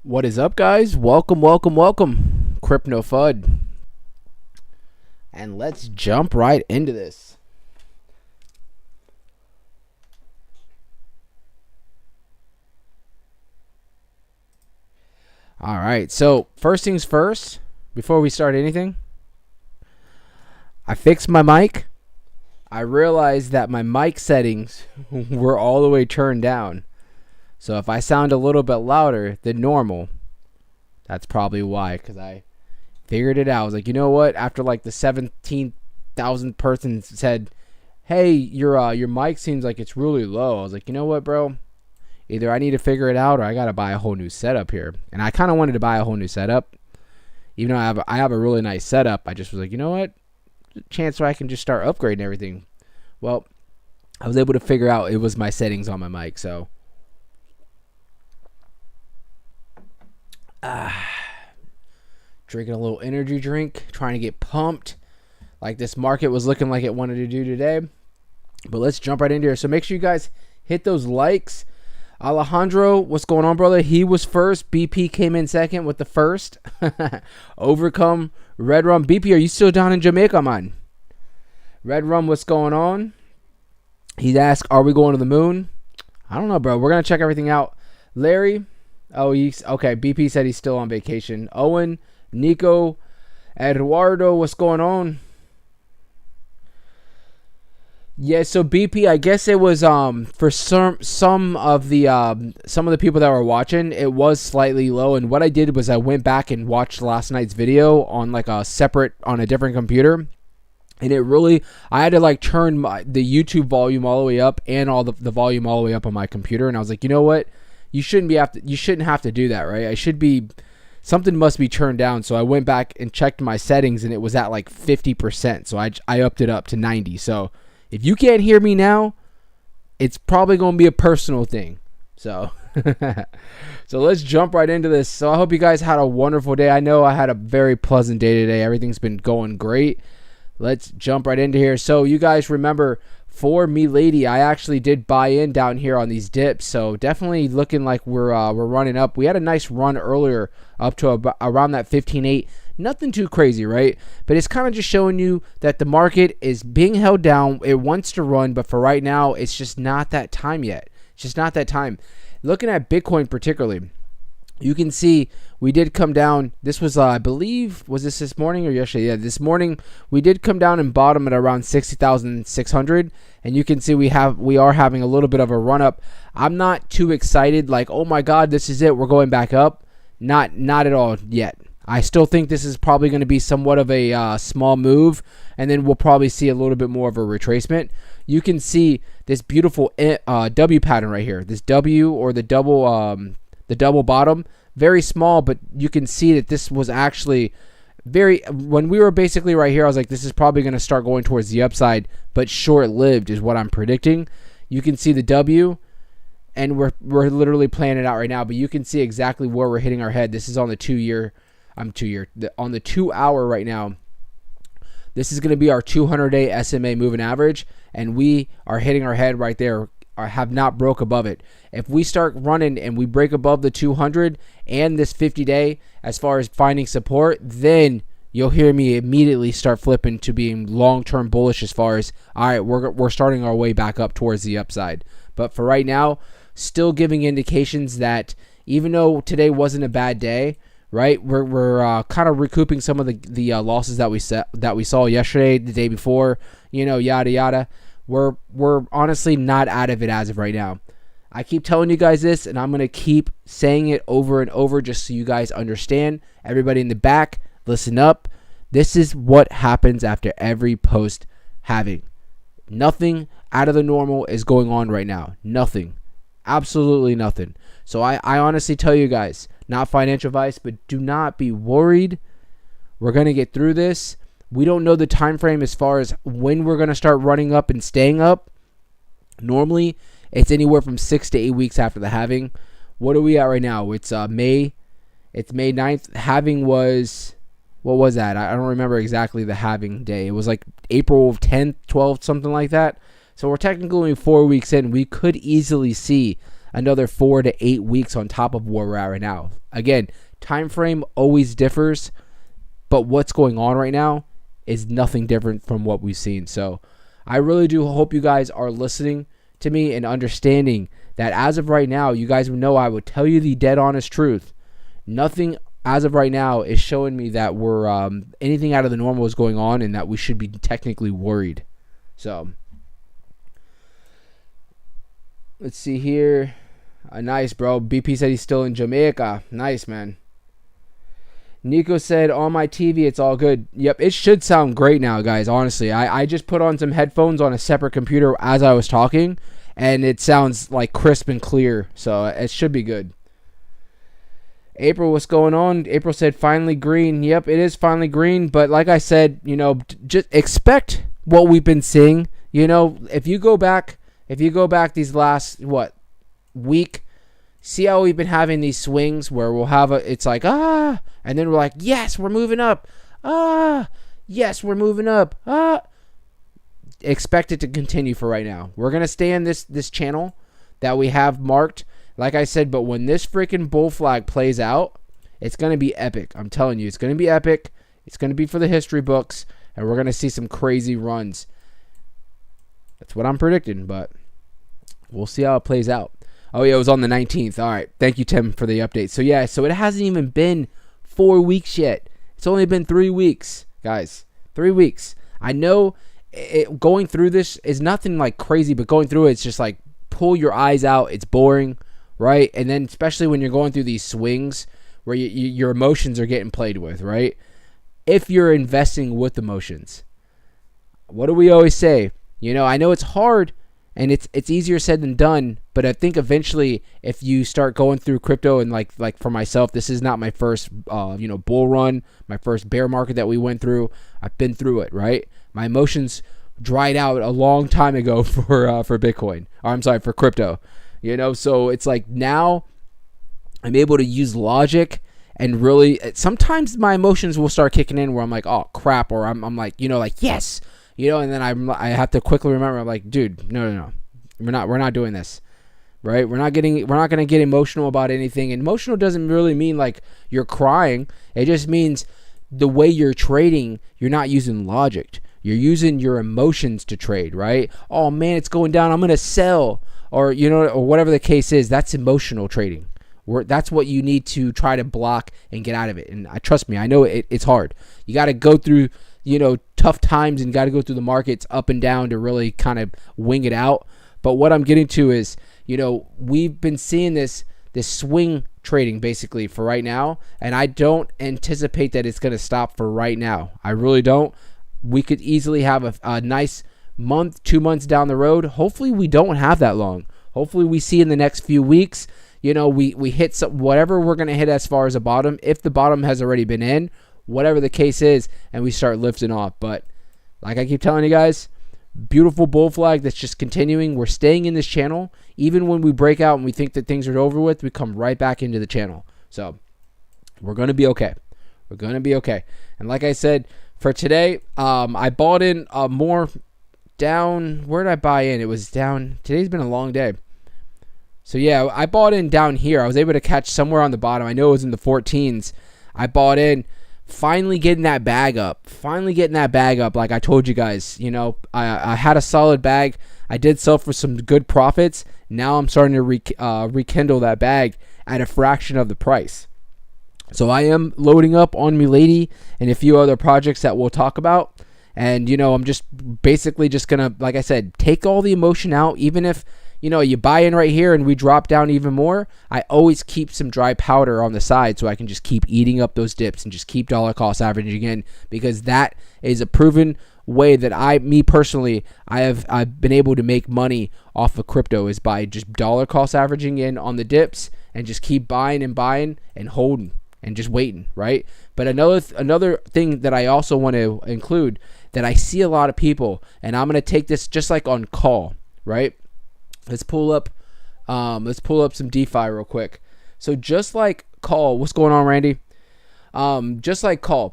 What is up, guys? Welcome, welcome, welcome. Crypto FUD. And let's jump right into this. All right, so first things first, before we start anything, I fixed my mic. I realized that my mic settings were all the way turned down. So if I sound a little bit louder than normal, that's probably why, because I figured it out. I was like, you know what? After like the 17,000 person said, hey, your mic seems like it's really low. I was like, you know what, bro? Either I need to figure it out or I got to buy a whole new setup here. And I kind of wanted to buy a whole new setup. Even though I have a really nice setup, I just was like, you know what? Chance where I can just start upgrading everything. Well, I was able to figure out it was my settings on my mic, so drinking a little energy drink, trying to get pumped like this market was looking like it wanted to do today. But let's jump right into here. So make sure you guys hit those likes. Alejandro, what's going on, brother? He was first. BP came in second with the first. Overcome. Red Rum. BP, are you still down in Jamaica, man? Red Rum, what's going on? He's asked, are we going to the moon? I don't know, bro. We're going to check everything out. Larry. Oh, he's okay. BP said he's still on vacation. Owen, Nico, Eduardo, what's going on? Yeah, so BP, I guess it was for some of the people that were watching, it was slightly low. And what I did was I went back and watched last night's video on like on a different computer. And it really, I had to like turn the YouTube volume all the way up and all the volume all the way up on my computer. And I was like, you know what? You shouldn't have to do that, right? Something must be turned down. So I went back and checked my settings and it was at like 50%. So I upped it up to 90. So if you can't hear me now, it's probably going to be a personal thing. So, so let's jump right into this. So I hope you guys had a wonderful day. I know I had a very pleasant day today. Everything's been going great. Let's jump right into here. So you guys remember, for Milady, I actually did buy in down here on these dips. So definitely looking like we're running up. We had a nice run earlier up to around that 15.8. Nothing too crazy, right? But it's kind of just showing you that the market is being held down. It wants to run, but for right now, it's just not that time yet. It's just not that time. Looking at Bitcoin particularly, you can see we did come down. This was, I believe, was this morning or yesterday? Yeah, this morning we did come down and bottom at around 60,600, and you can see we are having a little bit of a run up. I'm not too excited, like, oh my God, this is it, we're going back up. Not at all yet. I still think this is probably going to be somewhat of a small move, and then we'll probably see a little bit more of a retracement. You can see this beautiful W pattern right here. This W, or the double bottom, very small, but you can see that this was actually when we were basically right here, I was like, this is probably going to start going towards the upside, but short-lived is what I'm predicting. You can see the W, and we're literally playing it out right now, but you can see exactly where we're hitting our head. This is on the on the 2 hour right now. This is going to be our 200-day SMA moving average, and we are hitting our head right there. Have not broke above it. If we start running and we break above the 200 and this 50-day as far as finding support, then you'll hear me immediately start flipping to being long-term bullish as far as, all right, we're starting our way back up towards the upside. But for right now, still giving indications that even though today wasn't a bad day, right, we're kind of recouping some of the losses that we saw yesterday, the day before, yada yada. We're honestly not out of it as of right now. I keep telling you guys this, and I'm going to keep saying it over and over just so you guys understand. Everybody in the back, listen up. This is what happens after every post halving. Nothing out of the normal is going on right now. Nothing. Absolutely nothing. So I honestly tell you guys, not financial advice, but do not be worried. We're going to get through this. We don't know the time frame as far as when we're going to start running up and staying up. Normally, it's anywhere from 6 to 8 weeks after the halving. What are we at right now? It's May. It's May 9th. Halving was, what was that? I don't remember exactly the halving day. It was like April 10th, 12th, something like that. So we're technically 4 weeks in. We could easily see another 4 to 8 weeks on top of where we're at right now. Again, time frame always differs, but what's going on right now is nothing different from what we've seen. So I really do hope you guys are listening to me and understanding that as of right now, you guys would know I would tell you the dead honest truth. Nothing as of right now is showing me that we're anything out of the normal is going on and that we should be technically worried. So let's see here. Nice, bro. BP said he's still in Jamaica. Nice, man. Nico said, on my TV, it's all good. Yep, it should sound great now, guys, honestly. I just put on some headphones on a separate computer as I was talking, and it sounds like crisp and clear, so it should be good. April, what's going on? April said, finally green. Yep, it is finally green, but like I said, just expect what we've been seeing. If you go back these last, week, see how we've been having these swings where we'll have it's like, and then we're like, yes, we're moving up. Yes, we're moving up. Expect it to continue for right now. We're going to stay in this channel that we have marked. Like I said, but when this freaking bull flag plays out, it's going to be epic. I'm telling you, it's going to be epic. It's going to be for the history books, and we're going to see some crazy runs. That's what I'm predicting, but we'll see how it plays out. Oh, yeah, it was on the 19th. All right. Thank you, Tim, for the update. So, yeah, so it hasn't even been 4 weeks yet. It's only been 3 weeks, guys. 3 weeks. I know going through this is nothing like crazy, but going through it's just like pull your eyes out. It's boring. Right? And then especially when you're going through these swings where your emotions are getting played with, right? If you're investing with emotions. What do we always say? I know it's hard and it's easier said than done, but I think eventually if you start going through crypto and like for myself, this is not my first bull run, my first bear market that we went through. I've been through it, right? My emotions dried out a long time ago for Bitcoin. Or I'm sorry, for crypto. So it's like now I'm able to use logic and really sometimes my emotions will start kicking in where I'm like, oh crap, or I'm like, like yes, and then I have to quickly remember, I'm like, dude, no, we're not doing this, right? We're not gonna get emotional about anything. And emotional doesn't really mean like you're crying. It just means the way you're trading, you're not using logic. You're using your emotions to trade, right? Oh man, it's going down, I'm gonna sell. Or or whatever the case is. That's emotional trading. That's what you need to try to block and get out of it. And trust me, I know it's hard. You got to go through tough times and got to go through the markets up and down to really kind of wing it out. But what I'm getting to is we've been seeing this swing trading basically for right now, and I don't anticipate that it's going to stop for right now. I really don't. We could easily have a nice month, 2 months down the road. Hopefully we don't have that long. Hopefully we see in the next few weeks, we hit whatever we're going to hit as far as a bottom, if the bottom has already been in, whatever the case is, and we start lifting off. But like I keep telling you guys, beautiful bull flag that's just continuing. We're staying in this channel. Even when we break out and we think that things are over with, we come right back into the channel. So we're going to be okay. We're going to be okay. And like I said, for today, I bought in more down. Where did I buy in? It was down. Today's been a long day. So yeah, I bought in down here. I was able to catch somewhere on the bottom. I know it was in the 14s. I bought in, finally getting that bag up. Like I told you guys, I had a solid bag. I did sell for some good profits. Now I'm starting to rekindle that bag at a fraction of the price. So I am loading up on Milady and a few other projects that we'll talk about. And, I'm just basically just going to, like I said, take all the emotion out. Even if, you buy in right here and we drop down even more, I always keep some dry powder on the side so I can just keep eating up those dips and just keep dollar cost averaging in, because that is a proven way that I've been able to make money off of crypto, is by just dollar cost averaging in on the dips and just keep buying and holding and just waiting, right? But another thing that I also want to include, that I see a lot of people, and I'm going to take this just like on call, right? Let's pull up some DeFi real quick. So just like call, what's going on, Randy? Just like call,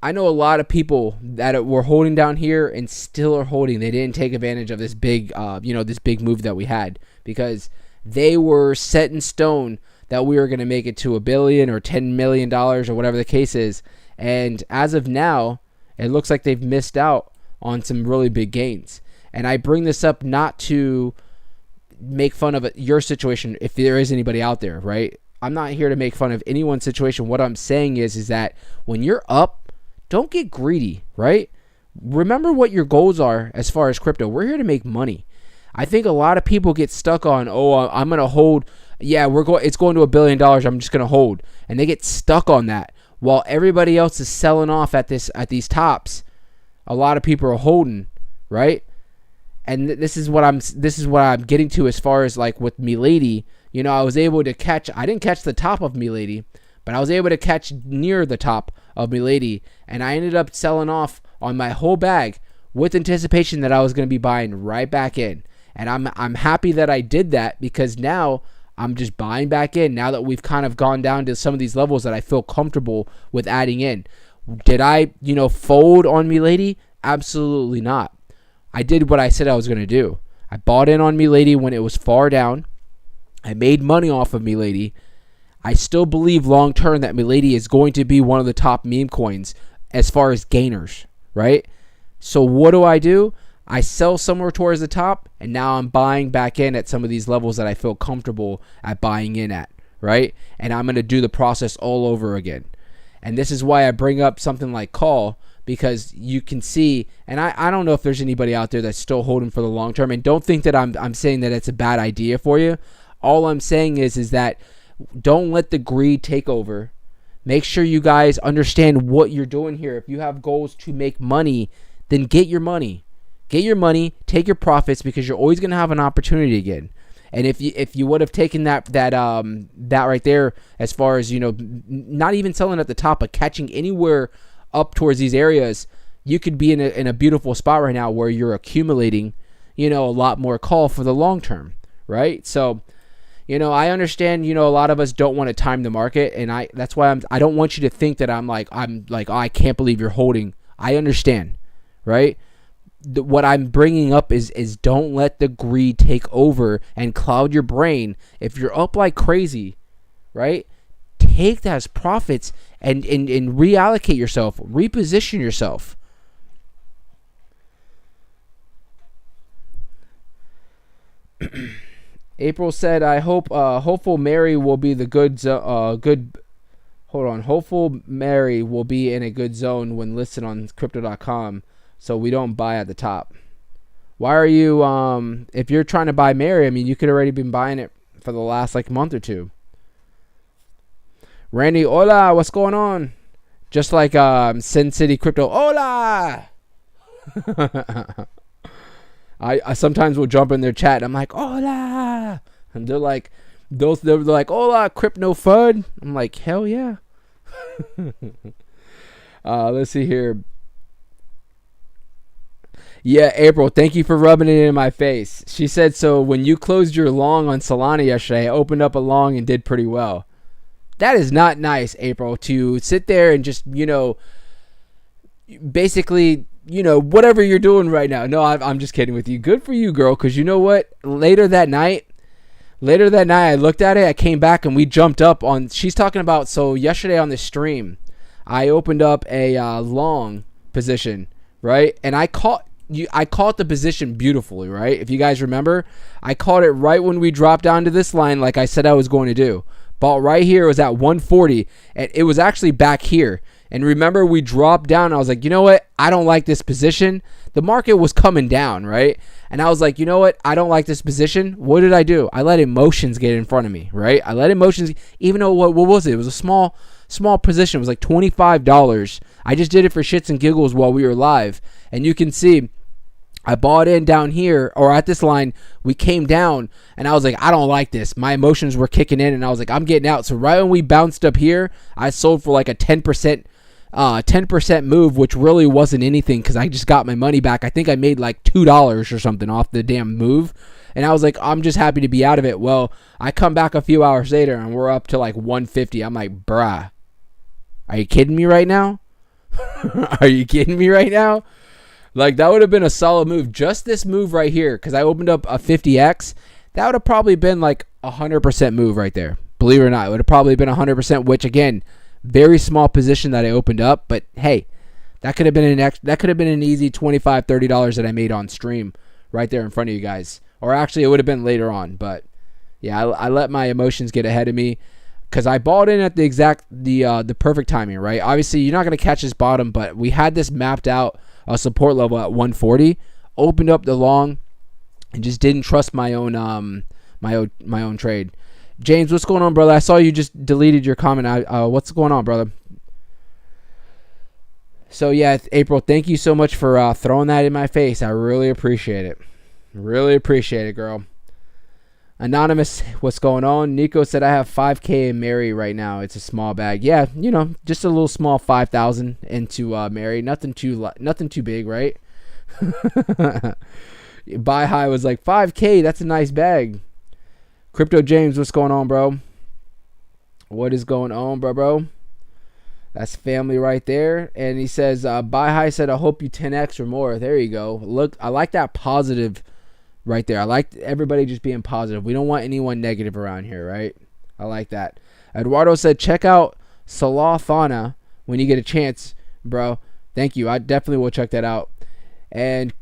I know a lot of people that were holding down here and still are holding. They didn't take advantage of this big, this big move that we had, because they were set in stone that we were going to make it to $1 billion or $10 million or whatever the case is. And as of now, it looks like they've missed out on some really big gains. And I bring this up not to make fun of your situation, if there is anybody out there, right? I'm not here to make fun of anyone's situation. What I'm saying is that when you're up, don't get greedy, right? Remember what your goals are as far as crypto. We're here to make money. I think a lot of people get stuck on, I'm going to hold. Yeah, it's going to $1 billion. I'm just going to hold. And they get stuck on that. While everybody else is selling off at these tops, a lot of people are holding, right? And this is what I'm getting to as far as like with Milady. I was able to catch. I didn't catch the top of Milady, but I was able to catch near the top of Milady, and I ended up selling off on my whole bag with anticipation that I was going to be buying right back in. And I'm happy that I did that, because now I'm just buying back in now that we've kind of gone down to some of these levels that I feel comfortable with adding in. Did I, fold on Milady? Absolutely not. I did what I said I was going to do. I bought in on Milady when it was far down. I made money off of Milady. I still believe long term that Milady is going to be one of the top meme coins as far as gainers, right? So what do? I sell somewhere towards the top, and now I'm buying back in at some of these levels that I feel comfortable at buying in at, right? And I'm going to do the process all over again. And this is why I bring up something like call, because you can see, and I don't know if there's anybody out there that's still holding for the long term, and don't think that I'm saying that it's a bad idea for you. All I'm saying is that don't let the greed take over. Make sure you guys understand what you're doing here. If you have goals to make money, then get your money. Get your money, take your profits, because you're always going to have an opportunity again. And if you would have taken that right there, as far as, not even selling at the top, but catching anywhere up towards these areas, you could be in a beautiful spot right now where you're accumulating, a lot more call for the long term, right? So, I understand, a lot of us don't want to time the market, and that's why I don't want you to think that I'm like, oh, I can't believe you're holding. I understand, right? What I'm bringing up is don't let the greed take over and cloud your brain. If you're up like crazy, right, take that as profits and reallocate yourself, reposition yourself. April said, I hope hopeful Mary will be the hopeful Mary will be in a good zone when listed on crypto.com, so we don't buy at the top. Why are you, if you're trying to buy Mary, I mean, you could already been buying it for the last month or two. Randy, hola, what's going on? Just like Sin City Crypto, hola. I sometimes will jump in their chat and I'm like, hola, and they're like, hola, crypto fud. I'm like, hell yeah. Let's see here. Yeah, April, thank you for rubbing it in my face. She said, so when you closed your long on Solana yesterday, I opened up a long and did pretty well. That is not nice, April, to sit there and just, basically, whatever you're doing right now. No, I'm just kidding with you. Good for you, girl, because you know what? Later that night, I looked at it, I came back, and we jumped up on, she's talking about, so yesterday on the stream, I opened up a long position, right? And I caught the position beautifully, right? If you guys remember, I caught it right when we dropped down to this line like I said I was going to do. Bought right here, it was at 140, and it was actually back here. And remember, we dropped down. I was like, you know what? I don't like this position. The market was coming down, right? And I was like, you know what? I don't like this position. What did I do? I let emotions get in front of me, right? I let emotions, even though, what was it? It was a small position. It was like $25. I just did it for shits and giggles while we were live. And you can see, I bought in down here, or at this line, we came down, and I was like, I don't like this. My emotions were kicking in, and I was like, I'm getting out. So right when we bounced up here, I sold for like a 10% move, which really wasn't anything because I just got my money back. I think I made like $2 or something off the damn move. And I was like, I'm just happy to be out of it. Well, I come back a few hours later, and we're up to like 150. I'm like, bruh, are you kidding me right now? Are you kidding me right now? Like, that would have been a solid move. Just this move right here, because I opened up a 50x, that would have probably been like a 100% move right there. Believe it or not, it would have probably been 100%, which again, very small position that I opened up. But hey, that could have been an easy $25, $30 that I made on stream right there in front of you guys. Or actually, it would have been later on. But yeah, I let my emotions get ahead of me because I bought in at the perfect timing, right? Obviously, you're not going to catch this bottom, but we had this mapped out, a support level at 140. Opened up the long and just didn't trust my own trade. James, what's going on, brother? I saw you just deleted your comment. What's going on, brother? So yeah, April, thank you so much for throwing that in my face. I really appreciate it. Really appreciate it, girl. Anonymous, what's going on? Nico said I have 5K in Mary right now. It's a small bag. Yeah, just a little small 5,000 into Mary. Nothing too big, right? Buy high was like 5K. That's a nice bag. Crypto James, what's going on, bro? What is going on, bro? That's family right there. And he says, buy high said, I hope you 10x or more. There you go. Look, I like that positive right there. I like everybody just being positive. We don't want anyone negative around here, right? I like that. Eduardo said, check out Salathana when you get a chance, bro. Thank you. I definitely will check that out. And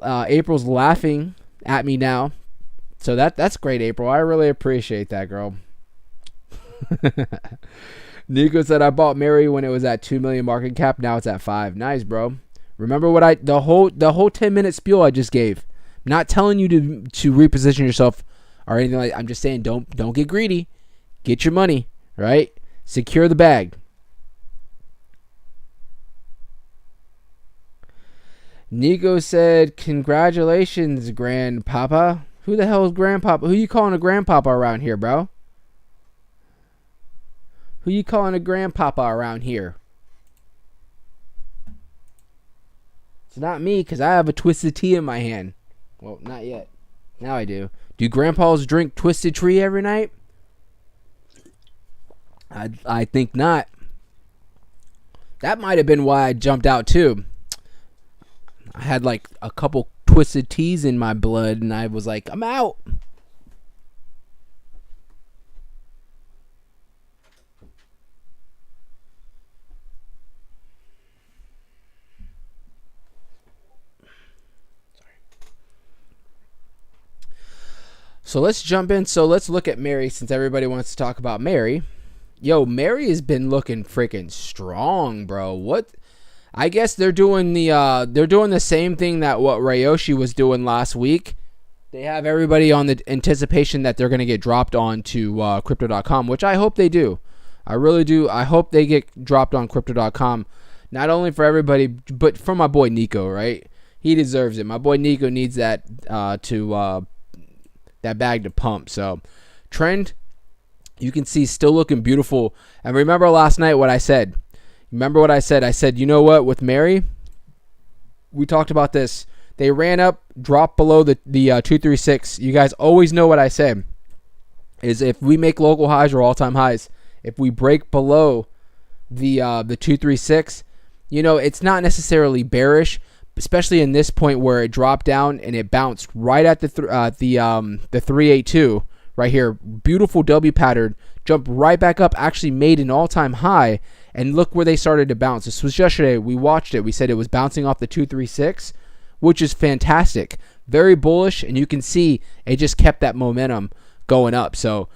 April's laughing at me now. So that's great, April. I really appreciate that, girl. Nico said, I bought Mary when it was at 2 million market cap. Now it's at 5. Nice, bro. Remember what the whole 10-minute spiel I just gave. I'm not telling you to reposition yourself or anything like that. I'm just saying don't get greedy. Get your money, right? Secure the bag. Nico said, congratulations, grandpapa. Who the hell is grandpapa? Who you calling a grandpapa around here, bro? Who you calling a grandpapa around here? It's not me, because I have a twisted tea in my hand. Well, not yet. Now I do. Do grandpas drink twisted tea every night? I think not. That might have been why I jumped out too. I had like a couple twisted teas in my blood, and I was like, I'm out. So let's jump in. So let's look at Mary, since everybody wants to talk about Mary. Yo, Mary has been looking freaking strong, bro. What? I guess they're doing the same thing that what Ryoshi was doing last week. They have everybody on the anticipation that they're going to get dropped onto crypto.com, which I hope they do. I really do. I hope they get dropped on crypto.com, not only for everybody, but for my boy Nico, right? He deserves it. My boy Nico needs that that bag to pump. So trend, you can see, still looking beautiful. And remember last night what I said. I said, you know what, with Mary, we talked about this. They ran up, dropped below the 236. You guys always know what I say. Is if we make local highs or all-time highs, if we break below the 236, it's not necessarily bearish, especially in this point where it dropped down and it bounced right at the 382 right here. Beautiful W pattern, jumped right back up, actually made an all-time high, and look where they started to bounce. This was yesterday. We watched it. We said it was bouncing off the 236, which is fantastic. Very bullish, and you can see it just kept that momentum going up. So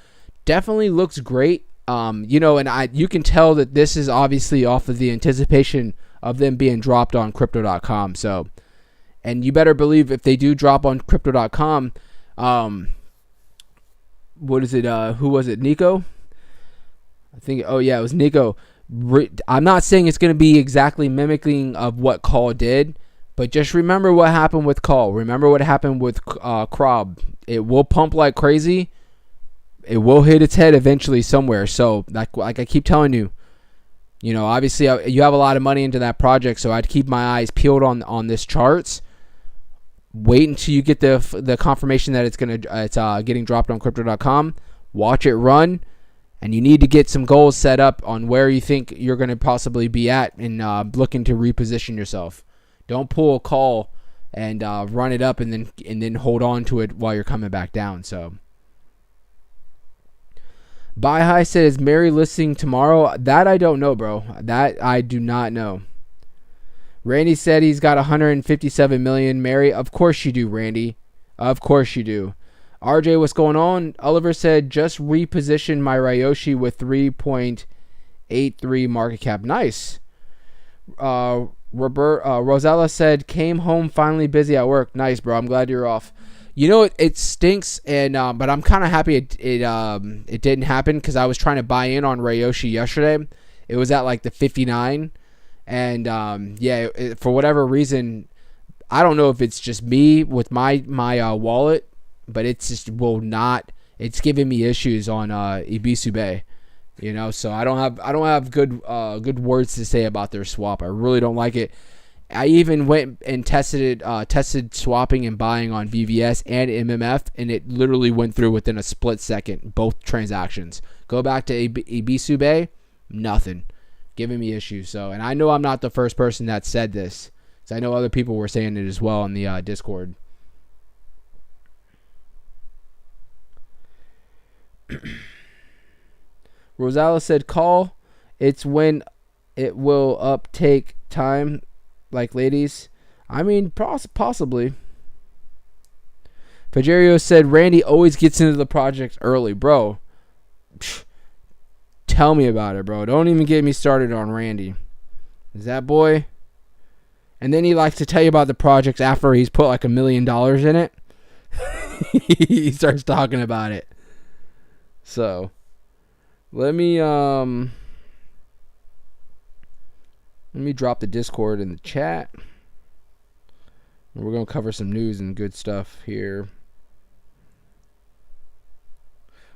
definitely looks great. And you can tell that this is obviously off of the anticipation of them being dropped on crypto.com. So, and you better believe if they do drop on crypto.com, what is it? Who was it? Nico? I think, it was Nico. I'm not saying it's going to be exactly mimicking of what Call did, but just remember what happened with Call. Remember what happened with Krob. It will pump like crazy. It will hit its head eventually somewhere. So, like I keep telling you, obviously you have a lot of money into that project, so I'd keep my eyes peeled on this charts. Wait until you get the confirmation that it's getting dropped on crypto.com. Watch it run, and you need to get some goals set up on where you think you're going to possibly be at and looking to reposition yourself. Don't pull a call and run it up and then hold on to it while you're coming back down. So, Buy High said, is Mary listening tomorrow? That I don't know, bro. That I do not know. Randy said he's got 157 million. Mary, of course you do, Randy. Of course you do. RJ, what's going on? Oliver said, just reposition my Ryoshi with 3.83 market cap. Nice. Rosella said, came home finally busy at work. Nice, bro. I'm glad you're off. You know, it stinks, and but I'm kind of happy it didn't happen, because I was trying to buy in on Ryoshi yesterday. It was at like the 59, and for whatever reason, I don't know if it's just me with my wallet, but it's just it's giving me issues on Ibisube, you know. So I don't have good words to say about their swap. I really don't like it. I even went and tested swapping and buying on VVS and MMF, and it literally went through within a split second, both transactions. Go back to Ibisube, nothing, giving me issues. So, and I know I'm not the first person that said this, because I know other people were saying it as well on the Discord. Rosala said, call. It's when it will take time, like ladies. I mean, possibly. Pajerio said, Randy always gets into the project early. Bro, tell me about it, bro. Don't even get me started on Randy. Is that boy? And then he likes to tell you about the projects after he's put like $1 million in it. He starts talking about it. So, let me drop the Discord in the chat. We're going to cover some news and good stuff here.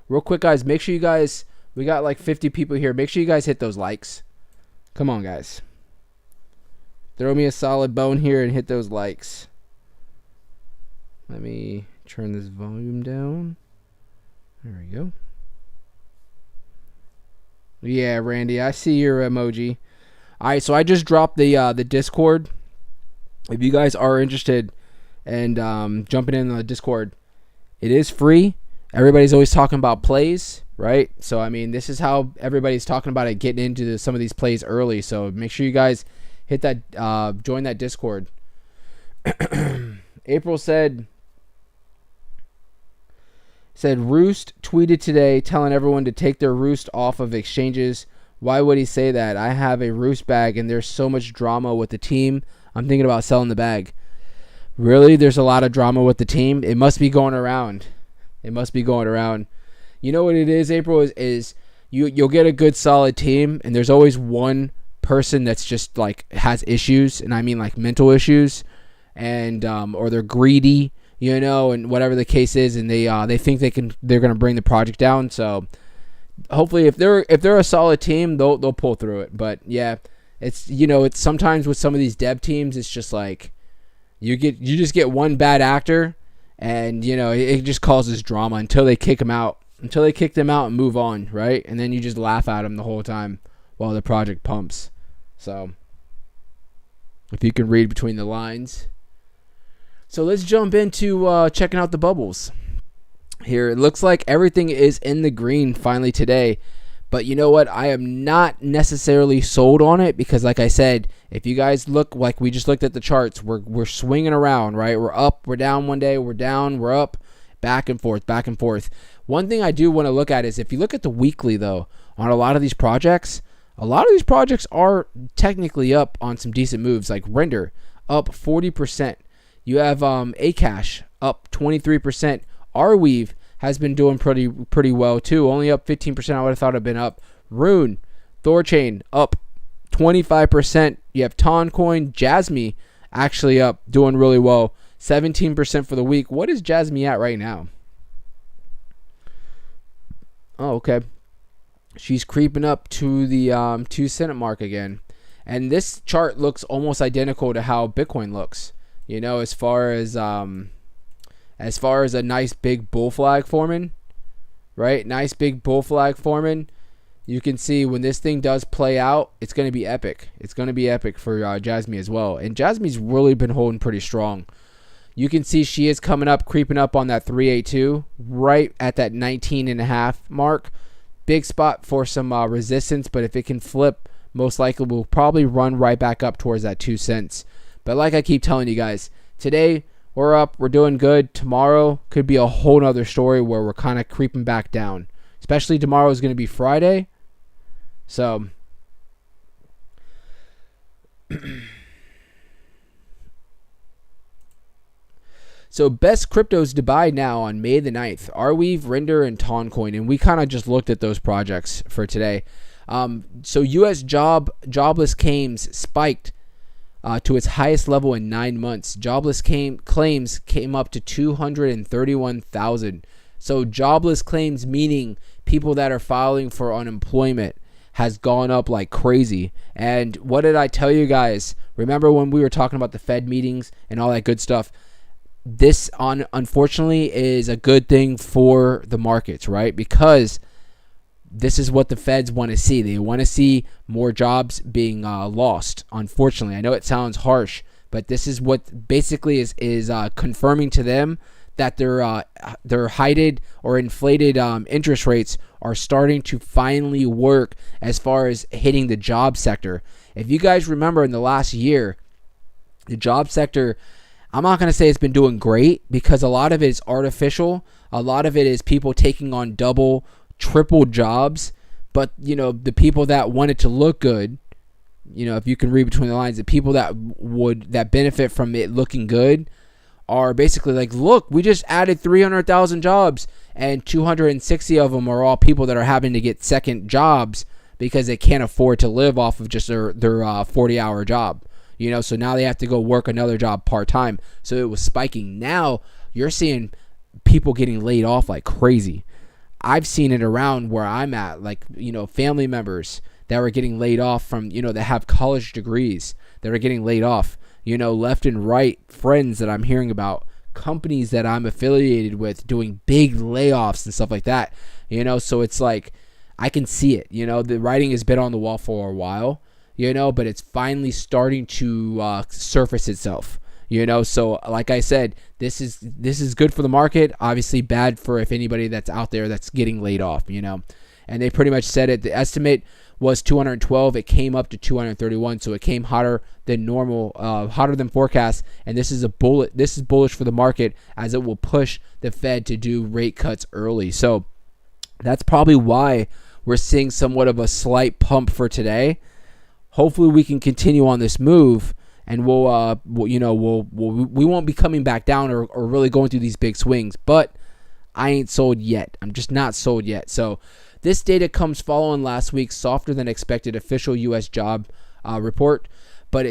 Real quick, guys, make sure you guys, we got like 50 people here. Make sure you guys hit those likes. Come on, guys. Throw me a solid bone here and hit those likes. Let me turn this volume down. There we go. Yeah, Randy, I see your emoji. All right, so I just dropped the Discord. If you guys are interested in jumping in the Discord, it is free. Everybody's always talking about plays, right? So, I mean, this is how everybody's talking about it, getting into some of these plays early. So, make sure you guys hit that, join that Discord. April said, Roost tweeted today telling everyone to take their Roost off of exchanges. Why would he say that? I have a Roost bag and there's so much drama with the team. I'm thinking about selling the bag. Really? There's a lot of drama with the team? It must be going around. It must be going around. You know what it is, April? Is you'll get a good solid team, and there's always one person that's just like has issues, and I mean like mental issues, and or they're greedy, you know, and whatever the case is, and they think they're gonna bring the project down. So hopefully, if they're a solid team, they'll pull through it. But yeah, it's, you know, it's sometimes with some of these dev teams, it's just like you just get one bad actor, and you know it just causes drama until they kick them out, and move on, right? And then you just laugh at them the whole time while the project pumps. So if you can read between the lines. So let's jump into checking out the bubbles. Here, it looks like everything is in the green finally today. But you know what? I am not necessarily sold on it because, like I said, if you guys look, like we just looked at the charts, we're swinging around, right? We're up, we're down one day, we're down, we're up, back and forth, back and forth. One thing I do want to look at is if you look at the weekly, though, on a lot of these projects are technically up on some decent moves, like Render, up 40%. You have Akash, up 23%. Arweave has been doing pretty well too, only up 15%. I would have thought it'd been up. Rune, Thorchain, up 25%. You have Toncoin, Jasmy actually up, doing really well, 17% for the week. What is Jasmy at right now? Oh, okay. She's creeping up to the 2 cent mark again. And this chart looks almost identical to how Bitcoin looks. You know, as far as a nice big bull flag forming, right? Nice big bull flag forming. you can see when this thing does play out, it's going to be epic. It's going to be epic for Jasmy as well. And Jasmy's really been holding pretty strong. You can see she is coming up, creeping up on that 382, right at that 19.5 mark. Big spot for some resistance, but if it can flip, most likely we'll probably run right back up towards that 2 cents. But like I keep telling you guys, today we're up, we're doing good. Tomorrow could be a whole nother story where we're kind of creeping back down. Especially tomorrow is going to be Friday. So, best cryptos to buy now on May the 9th. Arweave, Render, and Toncoin. And we kind of just looked at those projects for today. So U.S. jobless claims spiked to its highest level in 9 months. Jobless claims came up to 231,000. So jobless claims, meaning people that are filing for unemployment, has gone up like crazy. And what did I tell you guys? Remember when we were talking about the Fed meetings and all that good stuff? This unfortunately is a good thing for the markets, right? Because this is what the Feds want to see. They want to see more jobs being lost. Unfortunately, I know it sounds harsh, but this is what basically is confirming to them that their heightened or inflated interest rates are starting to finally work as far as hitting the job sector. If you guys remember in the last year, the job sector, I'm not going to say it's been doing great because a lot of it is artificial. A lot of it is people taking on double, triple jobs. But, the people that want it to look good, if you can read between the lines, the people that benefit from it looking good are basically like, look, we just added 300,000 jobs and 260 of them are all people that are having to get second jobs because they can't afford to live off of just their 40-hour job. So now they have to go work another job part-time. So it was spiking. Now you're seeing people getting laid off like crazy. I've seen it around where I'm at, like, family members that were getting laid off from, that have college degrees that are getting laid off. Left and right, friends that I'm hearing about, companies that I'm affiliated with doing big layoffs and stuff like that. So it's like, I can see it. The writing has been on the wall for a while, but it's finally starting to surface itself. So like I said, this is good for the market. Obviously bad for if anybody that's out there that's getting laid off. And they pretty much said it. The estimate was 212. It came up to 231, so it came hotter than normal, hotter than forecast. And this is bullish for the market as it will push the Fed to do rate cuts early. So that's probably why we're seeing somewhat of a slight pump for today. Hopefully we can continue on this move, and we won't be coming back down or really going through these big swings. But I ain't sold yet. I'm just not sold yet. So this data comes following last week's softer than expected official U.S. job report, but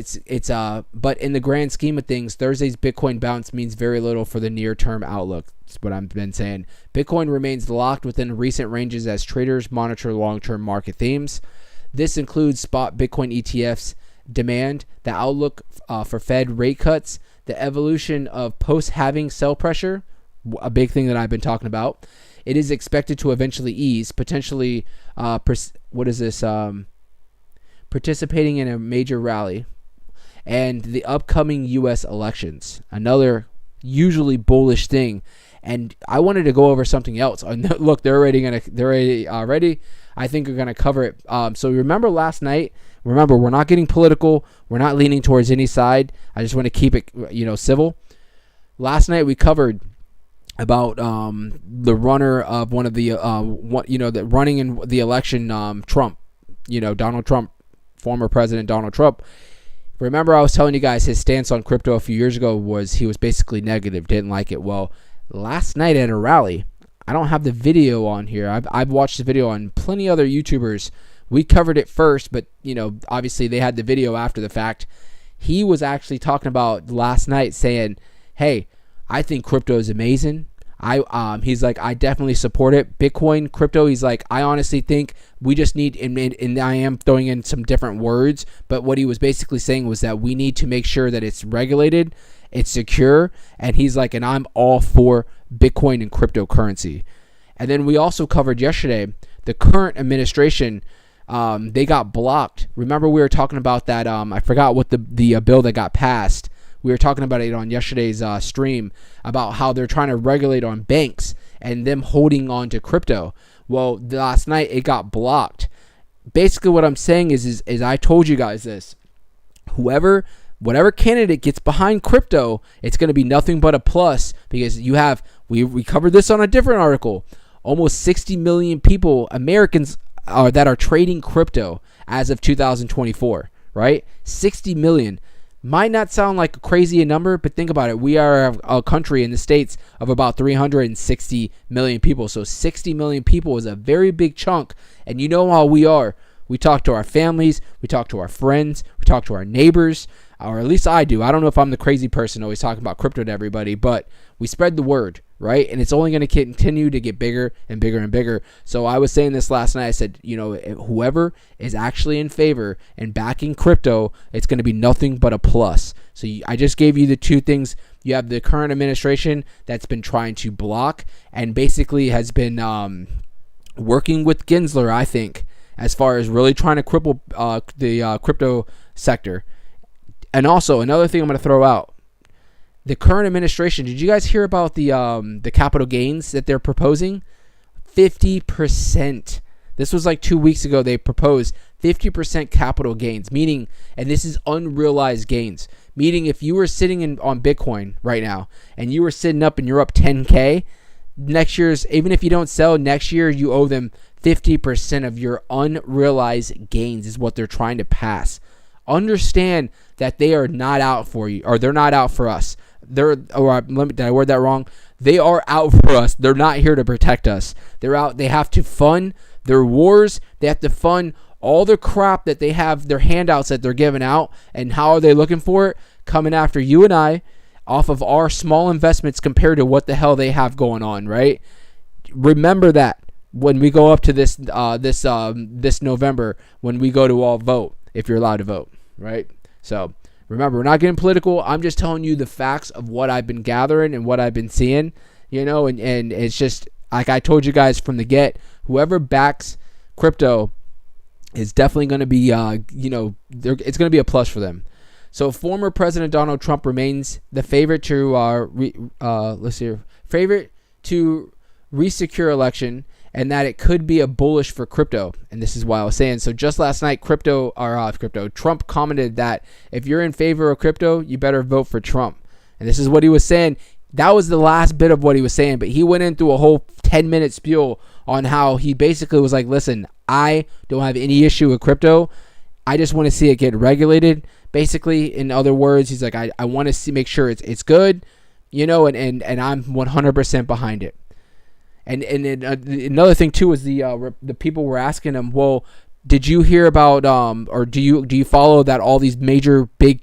but in the grand scheme of things, Thursday's Bitcoin bounce means very little for the near-term outlook. That's what I've been saying. Bitcoin remains locked within recent ranges as traders monitor long-term market themes. This includes spot Bitcoin ETFs, demand, the outlook for Fed rate cuts, the evolution of post-halving sell pressure, a big thing that I've been talking about. It is expected to eventually ease, potentially, participating in a major rally, and the upcoming U.S. elections, another usually bullish thing. And I wanted to go over something else. Look, they're already ready. I think we're gonna cover it. So remember last night. Remember, we're not getting political. We're not leaning towards any side. I just want to keep it, civil. Last night we covered about the runner of one of the that running in the election, Trump, Donald Trump, former President Donald Trump. Remember, I was telling you guys his stance on crypto a few years ago was he was basically negative, didn't like it. Well, last night at a rally, I don't have the video on here. I've watched the video on plenty other YouTubers. We covered it first, but obviously they had the video after the fact. He was actually talking about last night, saying, "Hey, I think crypto is amazing. He's like, I definitely support it. Bitcoin, crypto. He's like, I honestly think we just need, and I am throwing in some different words, but what he was basically saying was that we need to make sure that it's regulated, it's secure, and he's like, and I'm all for Bitcoin and cryptocurrency." And then we also covered yesterday the current administration, they got blocked. Remember we were talking about that, I forgot what the bill that got passed. We were talking about it on yesterday's stream about how they're trying to regulate on banks and them holding on to crypto. Well, last night it got blocked. Basically what I'm saying is I told you guys this. Whatever candidate gets behind crypto, it's going to be nothing but a plus, because we covered this on a different article. Almost 60 million people, Americans, that are trading crypto as of 2024, right? 60 million. Might not sound like a crazy number, but think about it. We are a country in the States of about 360 million people. So 60 million people is a very big chunk. And you know how we are. We talk to our families. We talk to our friends. We talk to our neighbors. Or at least I do. I don't know if I'm the crazy person always talking about crypto to everybody, but we spread the word, right? And it's only going to continue to get bigger and bigger and bigger. So I was saying this last night. I said, whoever is actually in favor and backing crypto, it's going to be nothing but a plus. So I just gave you the two things. You have the current administration that's been trying to block and basically has been working with Gensler, I think, as far as really trying to cripple the crypto sector. And also, another thing I'm going to throw out, the current administration, did you guys hear about the capital gains that they're proposing? 50%. This was like 2 weeks ago. They proposed 50% capital gains, meaning, and this is unrealized gains, meaning if you were sitting on Bitcoin right now and you were sitting up and you're up 10K, next year's, even if you don't sell, next year you owe them 50% of your unrealized gains is what they're trying to pass. Understand that they are not out for you, or they're not out for us. Did I word that wrong? They are out for us. They're not here to protect us. They're out. They have to fund their wars. They have to fund all the crap that they have, their handouts that they're giving out. And how are they looking for it? Coming after you and I off of our small investments compared to what the hell they have going on, right? Remember that when we go up to this November, when we go to all vote, if you're allowed to vote, right? So remember, we're not getting political. I'm just telling you the facts of what I've been gathering and what I've been seeing, and it's just like I told you guys from the get, whoever backs crypto is definitely going to be, it's going to be a plus for them. So former President Donald Trump remains the favorite to, favorite to resecure election, and that it could be a bullish for crypto. And this is why I was saying, so just last night, Trump commented that if you're in favor of crypto, you better vote for Trump. And this is what he was saying. That was the last bit of what he was saying, but he went into a whole 10-minute spiel on how he basically was like, listen, I don't have any issue with crypto. I just want to see it get regulated. Basically, in other words, he's like, I want to make sure it's good, and I'm 100% behind it. And another thing too is the people were asking him, well, did you hear about or do you follow that all these major big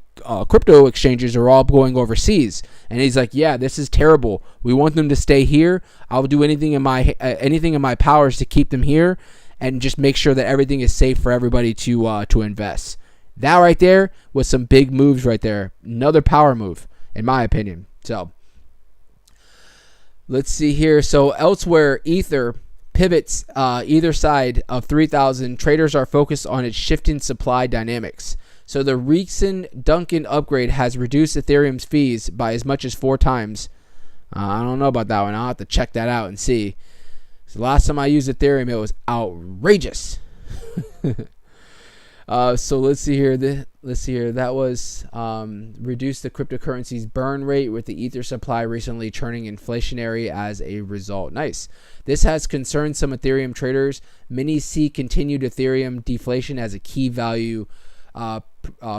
crypto exchanges are all going overseas? And he's like, yeah, this is terrible. We want them to stay here. I'll do anything in my powers to keep them here and just make sure that everything is safe for everybody to invest. That right there was some big moves right there. Another power move, in my opinion. So let's see here. So elsewhere, Ether pivots either side of 3,000. Traders are focused on its shifting supply dynamics. So the recent Duncan upgrade has reduced Ethereum's fees by as much as 4 times. I don't know about that one. I'll have to check that out and see. So last time I used Ethereum, it was outrageous. So let's see here. That was reduced the cryptocurrency's burn rate, with the Ether supply recently turning inflationary as a result. Nice. This has concerned some Ethereum traders. Many see continued Ethereum deflation as a key value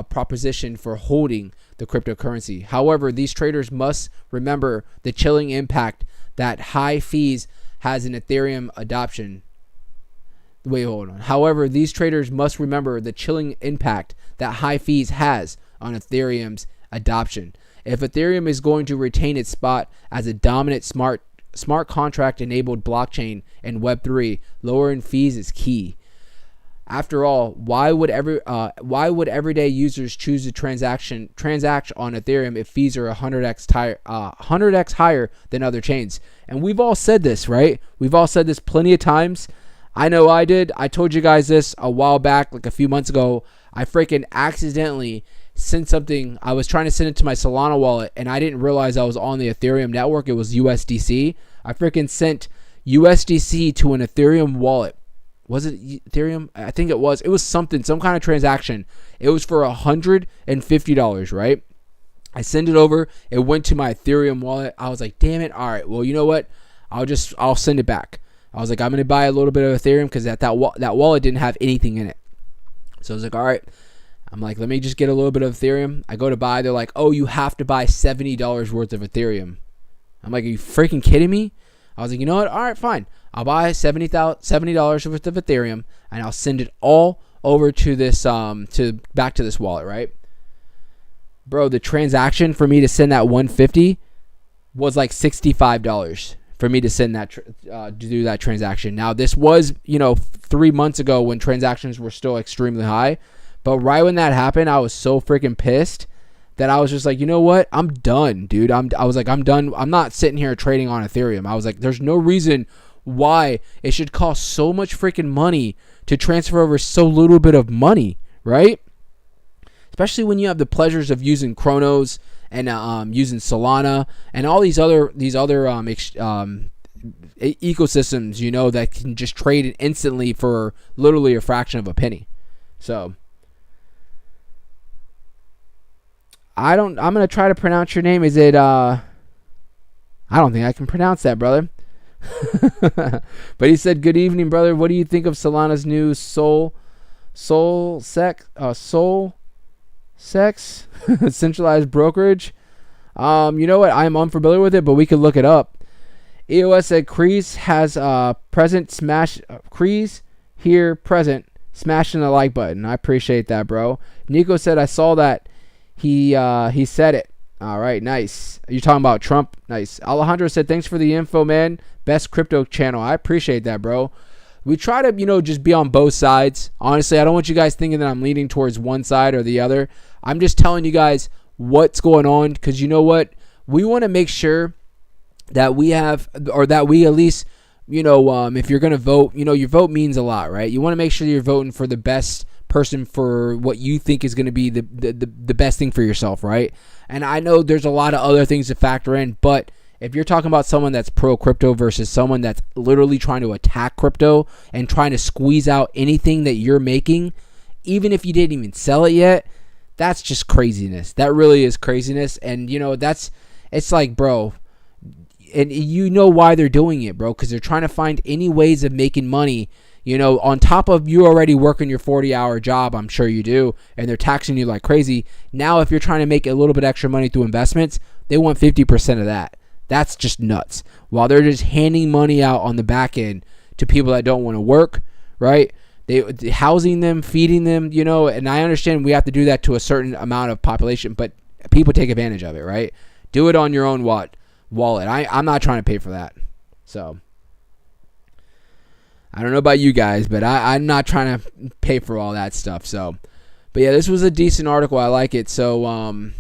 proposition for holding the cryptocurrency. However, these traders must remember the chilling impact that high fees has in Ethereum adoption. However, these traders must remember the chilling impact that high fees has on Ethereum's adoption. If Ethereum is going to retain its spot as a dominant smart contract enabled blockchain in Web3, lowering fees is key. After all, why would everyday users choose to transact on Ethereum if fees are 100x higher than other chains? And we've all said this, right? We've all said this plenty of times. I know I did. I told you guys this a while back, like a few months ago. I freaking accidentally sent something. I was trying to send it to my Solana wallet, and I didn't realize I was on the Ethereum network. It was USDC. I freaking sent USDC to an Ethereum wallet. Was it Ethereum? I think it was. It was something, some kind of transaction. It was for $150, right? I sent it over. It went to my Ethereum wallet. I was like, damn it. All right, well, you know what? I'll send it back. I was like, I'm going to buy a little bit of Ethereum because that wallet didn't have anything in it. So I was like, all right. I'm like, let me just get a little bit of Ethereum. I go to buy. They're like, oh, you have to buy $70 worth of Ethereum. I'm like, are you freaking kidding me? I was like, you know what? All right, fine. I'll buy $70 worth of Ethereum, and I'll send it all over to this back to this wallet, right? Bro, the transaction for me to send that $150 was like $65 for me to send that to do that transaction. Now, this was 3 months ago when transactions were still extremely high, but right when that happened, I was so freaking pissed that I was just like, you know what? I'm done, dude. I was like, I'm done. I'm not sitting here trading on Ethereum. I was like, there's no reason why it should cost so much freaking money to transfer over so little bit of money, right? Especially when you have the pleasures of using Cronos and using Solana and all these other ecosystems, that can just trade it instantly for literally a fraction of a penny. So I'm gonna try to pronounce your name. Is it I don't think I can pronounce that, brother. But he said, good evening, brother. What do you think of Solana's new soul sex centralized brokerage? You know what? I am unfamiliar with it, but we could look it up. EOS said Kreese has present smash Kreese here present smashing the like button. I appreciate that, bro. Nico said I saw that he said it. All right, nice. You're talking about Trump? Nice. Alejandro said, thanks for the info, man. Best crypto channel. I appreciate that, bro. We try to, just be on both sides. Honestly, I don't want you guys thinking that I'm leaning towards one side or the other. I'm just telling you guys what's going on because you know what? We want to make sure that we have, or that we at least, if you're going to vote, your vote means a lot, right? You want to make sure you're voting for the best person for what you think is going to be the best thing for yourself, right? And I know there's a lot of other things to factor in, but if you're talking about someone that's pro crypto versus someone that's literally trying to attack crypto and trying to squeeze out anything that you're making, even if you didn't even sell it yet, that's just craziness. That really is craziness. And it's like, bro, and you know why they're doing it, bro, because they're trying to find any ways of making money, on top of you already working your 40-hour job. I'm sure you do, and they're taxing you like crazy. Now, if you're trying to make a little bit extra money through investments, they want 50% of that. That's just nuts. While they're just handing money out on the back end to people that don't want to work, right? They housing them, feeding them, and I understand we have to do that to a certain amount of population, but people take advantage of it, right? Do it on your own wallet. I'm not trying to pay for that. So I don't know about you guys, but I'm not trying to pay for all that stuff. So, but yeah, this was a decent article. I like it. So,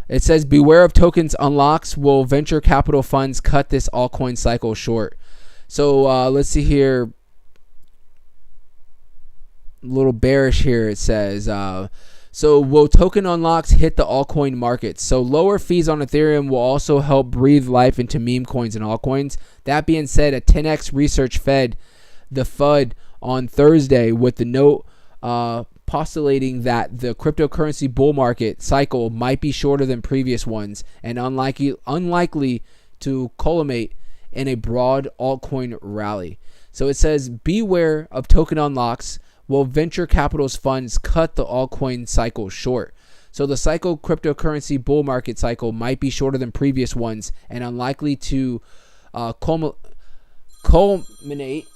it says, beware of tokens unlocks. Will venture capital funds cut this altcoin cycle short? So, let's see here. A little bearish here. It says, so will token unlocks hit the altcoin market? So lower fees on Ethereum will also help breathe life into meme coins and altcoins. That being said, a 10x research fed the FUD on Thursday with the note postulating that the cryptocurrency bull market cycle might be shorter than previous ones and unlikely to culminate in a broad altcoin rally. So it says, beware of token unlocks. Will venture capital's funds cut the altcoin cycle short? So the cycle cryptocurrency bull market cycle might be shorter than previous ones and unlikely to culminate.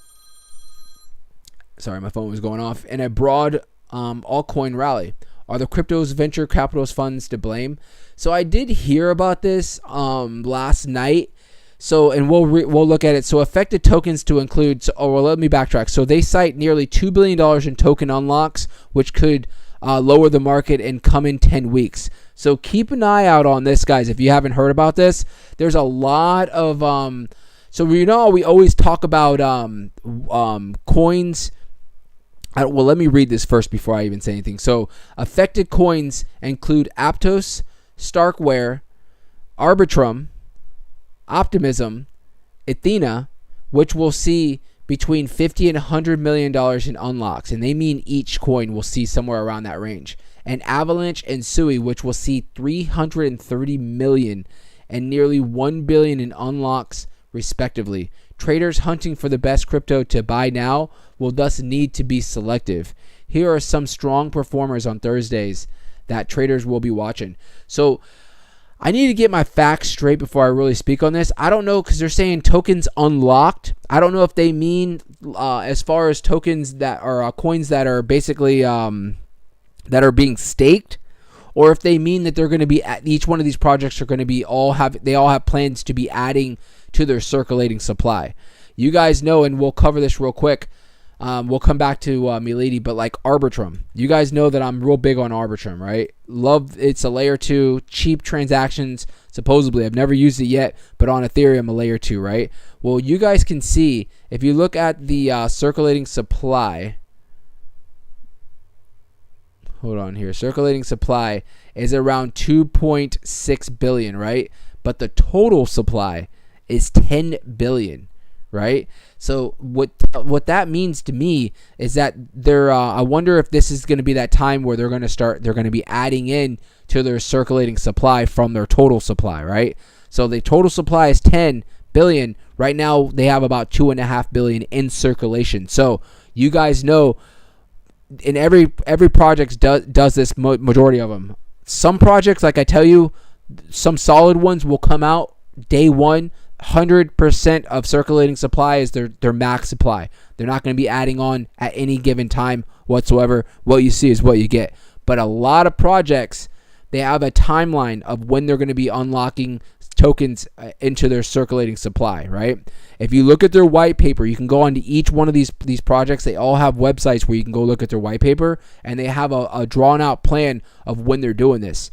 Sorry, my phone was going off. In a broad altcoin rally. Are the crypto's venture capital's funds to blame? So I did hear about this last night. So, and we'll look at it. So affected tokens to include, let me backtrack. So they cite nearly $2 billion in token unlocks, which could lower the market and come in 10 weeks. So keep an eye out on this, guys. If you haven't heard about this, there's a lot of So we always talk about coins. Well, let me read this first before I even say anything. So affected coins include Aptos, Starkware, Arbitrum, Optimism, Athena, which will see between $50 and $100 million in unlocks, and they mean each coin will see somewhere around that range. And Avalanche and Sui, which will see $330 million and nearly $1 billion in unlocks, respectively. Traders hunting for the best crypto to buy now will thus need to be selective. Here are some strong performers on Thursdays that traders will be watching. So I need to get my facts straight before I really speak on this. I don't know, because they're saying tokens unlocked. I don't know if they mean as far as tokens that are coins that are basically that are being staked, or if they mean that they're going to be at each one of these projects are going to be all have plans to be adding to their circulating supply. You guys know, and we'll cover this real quick. We'll come back to Milady, but like Arbitrum, you guys know that I'm real big on Arbitrum, right? It's a layer 2, cheap transactions, supposedly. I've never used it yet, but on Ethereum, a layer 2, right? Well, you guys can see, if you look at the circulating supply, hold on here, circulating supply is around 2.6 billion, right? But the total supply is 10 billion. Right? So what that means to me is that I wonder if this is going to be that time where they're going to be adding in to their circulating supply from their total supply, right? So the total supply is 10 billion. Right now they have about 2.5 billion in circulation. So you guys know, in every project does this, majority of them. Some projects, like I tell you, some solid ones will come out day one. 100% of circulating supply is their max supply. They're not going to be adding on at any given time whatsoever. What you see is what you get. But a lot of projects, they have a timeline of when they're going to be unlocking tokens into their circulating supply, right? If you look at their white paper, you can go onto each one of these projects. They all have websites where you can go look at their white paper, and they have a drawn out plan of when they're doing this.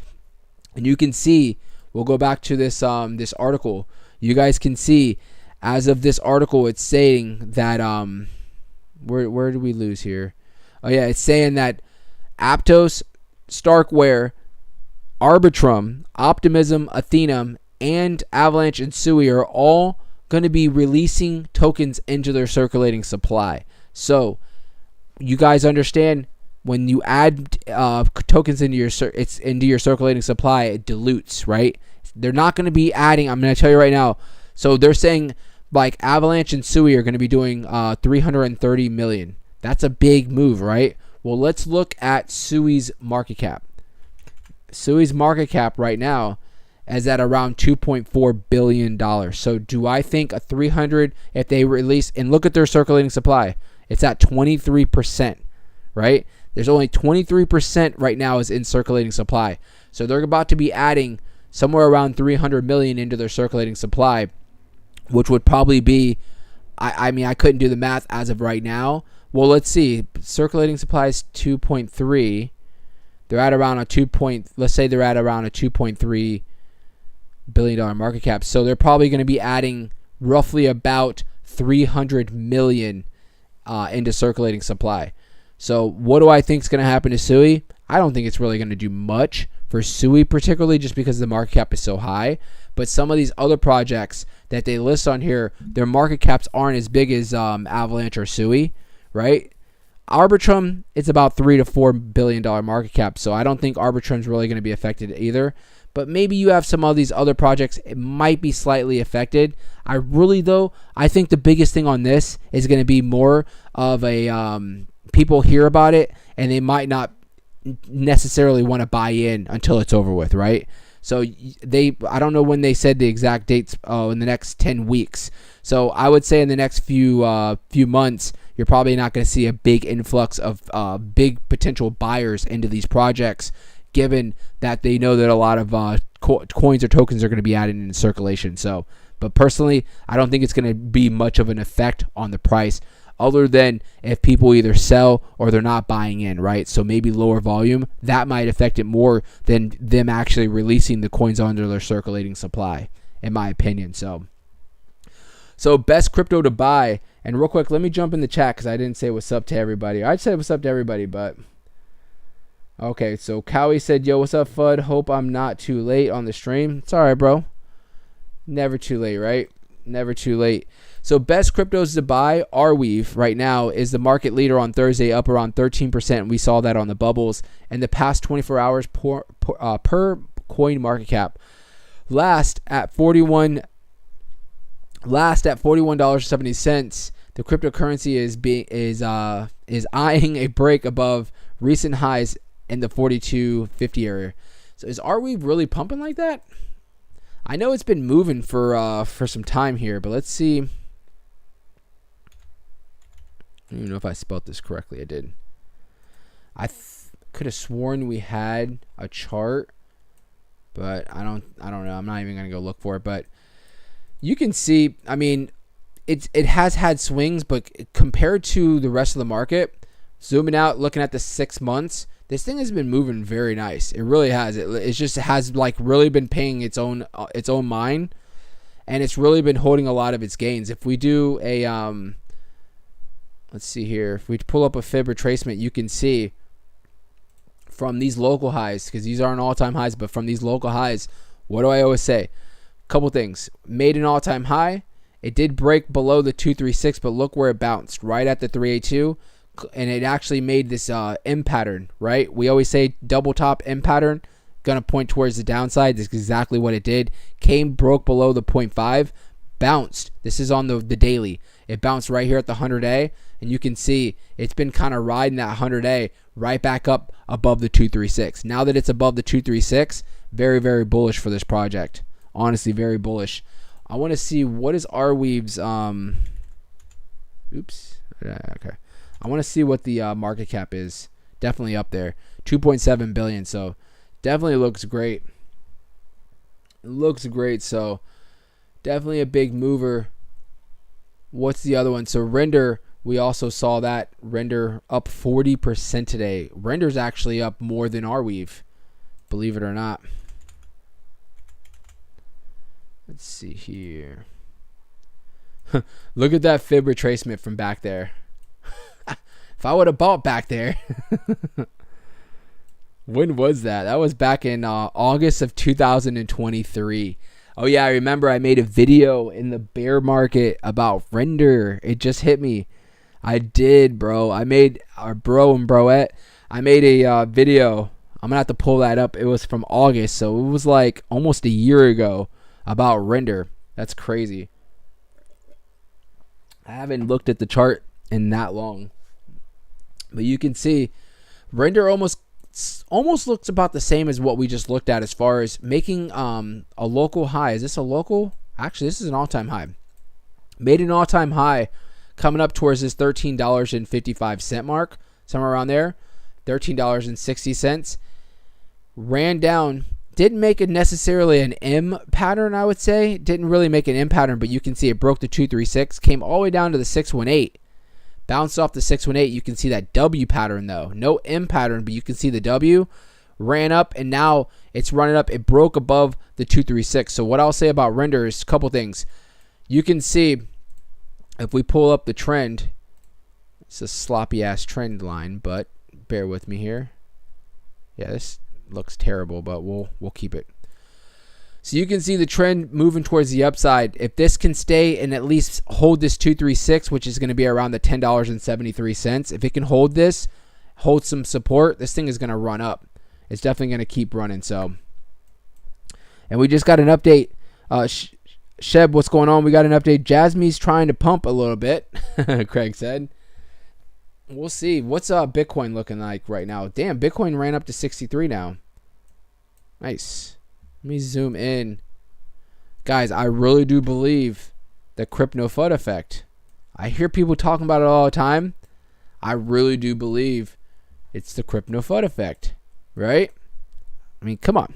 And you can see, we'll go back to this article. You guys can see, as of this article, it's saying that where did we lose here? Oh yeah, it's saying that Aptos, Starkware, Arbitrum, Optimism, Athena, and Avalanche and Sui are all going to be releasing tokens into their circulating supply. So you guys understand, when you add tokens into your circulating supply, it dilutes, right? They're not going to be adding. I'm going to tell you right now. So they're saying like Avalanche and Sui are going to be doing 330 million. That's a big move, right? Well, let's look at Sui's market cap. Sui's market cap right now is at around $2.4 billion. So do I think a 300, if they release, and look at their circulating supply, it's at 23%, right? There's only 23% right now is in circulating supply. So they're about to be adding somewhere around 300 million into their circulating supply, which would probably be, I mean, I couldn't do the math as of right now. Well, let's see. Circulating supply is 2.3. They're at around let's say they're at around a $2.3 billion market cap. So they're probably going to be adding roughly about 300 million into circulating supply. So what do I think is going to happen to Sui? I don't think it's really going to do much for Sui, particularly just because the market cap is so high. But some of these other projects that they list on here, their market caps aren't as big as Avalanche or Sui, right? Arbitrum, it's about $3 to $4 billion market cap, so I don't think Arbitrum's really going to be affected either. But maybe you have some of these other projects, it might be slightly affected. I think the biggest thing on this is going to be more of a people hear about it and they might not necessarily want to buy in until it's over with, right? So I don't know when they said the exact dates, in the next 10 weeks. So I would say in the next few months, you're probably not going to see a big influx of big potential buyers into these projects, given that they know that a lot of coins or tokens are going to be added in circulation. So, but personally, I don't think it's going to be much of an effect on the price, other than if people either sell or they're not buying in, right? So maybe lower volume, that might affect it more than them actually releasing the coins under their circulating supply, in my opinion. So So best crypto to buy. And real quick, let me jump in the chat because I didn't say what's up to everybody. I said what's up to everybody, but okay. So Cowie said, "Yo, what's up, Fudd? Hope I'm not too late on the stream." It's all right, bro. Never too late, right? Never too late. So best cryptos to buy, Arweave right now is the market leader on Thursday, up around 13%. We saw that on the bubbles. And the past 24 hours per coin market cap. Last at $41.70. The cryptocurrency is eyeing a break above recent highs in the 42.50 area. So is Arweave really pumping like that? I know it's been moving for some time here, but let's see. I don't even know if I spelled this correctly. I did. I could have sworn we had a chart, but I don't know. I'm not even gonna go look for it. But you can see, I mean, it has had swings, but compared to the rest of the market, zooming out, looking at the 6 months, this thing has been moving very nice. It really has. It just has like really been paying its own mind, and it's really been holding a lot of its gains. If we do a let's see here. If we pull up a fib retracement, you can see from these local highs, because these aren't all-time highs, but from these local highs, what do I always say? Couple things. Made an all-time high. It did break below the 236, but look where it bounced, right at the 382, and it actually made this M pattern, right? We always say double top M pattern, gonna point towards the downside. This is exactly what it did. Broke below the 0.5, bounced. This is on the daily. It bounced right here at the 100A, and you can see it's been kind of riding that 100A right back up above the 236. Now that it's above the 236, very, very bullish for this project. Honestly, very bullish. I want to see what is Arweave's okay. I want to see what the market cap is. Definitely up there. 2.7 billion, so definitely looks great. It looks great, so definitely a big mover. What's the other one? So Render, we also saw that. Render up 40% today. Render's actually up more than Arweave, believe it or not. Let's see here. Look at that fib retracement from back there. If I would have bought back there. When was that? That was back in August of 2023. Oh yeah, I remember I made a video in the bear market about Render. It just hit me. I did, bro. I made our bro and broette. I made a video. I'm gonna have to pull that up. It was from August, so it was like almost a year ago about Render. That's crazy. I haven't looked at the chart in that long, but you can see Render almost looks about the same as what we just looked at as far as making a local high. Is this a local? Actually, this is an all-time high. Made an all-time high coming up towards this $13.55 mark, somewhere around there. $13.60. Ran down. Didn't make it necessarily an M pattern, I would say. Didn't really make an M pattern, but you can see it broke the 236. Came all the way down to the 618. Bounced off the 618. You can see that W pattern, though. No M pattern, but you can see the W. Ran up, and now it's running up. It broke above the 236. So what I'll say about Render is a couple things. You can see, if we pull up the trend, it's a sloppy-ass trend line, but bear with me here. Yeah, this looks terrible, but we'll keep it. So you can see the trend moving towards the upside. If this can stay and at least hold this 236, which is going to be around the $10.73, if it can hold this, hold some support, this thing is going to run up. It's definitely going to keep running. So, and we just got an update. Sheb, what's going on? We got an update. Jasmy's trying to pump a little bit, Craig said. We'll see. What's Bitcoin looking like right now? Damn, Bitcoin ran up to 63 now. Nice. Let me zoom in. Guys, I really do believe the crypto FUD effect. I hear people talking about it all the time. I really do believe it's the crypto FUD effect. Right? I mean, come on.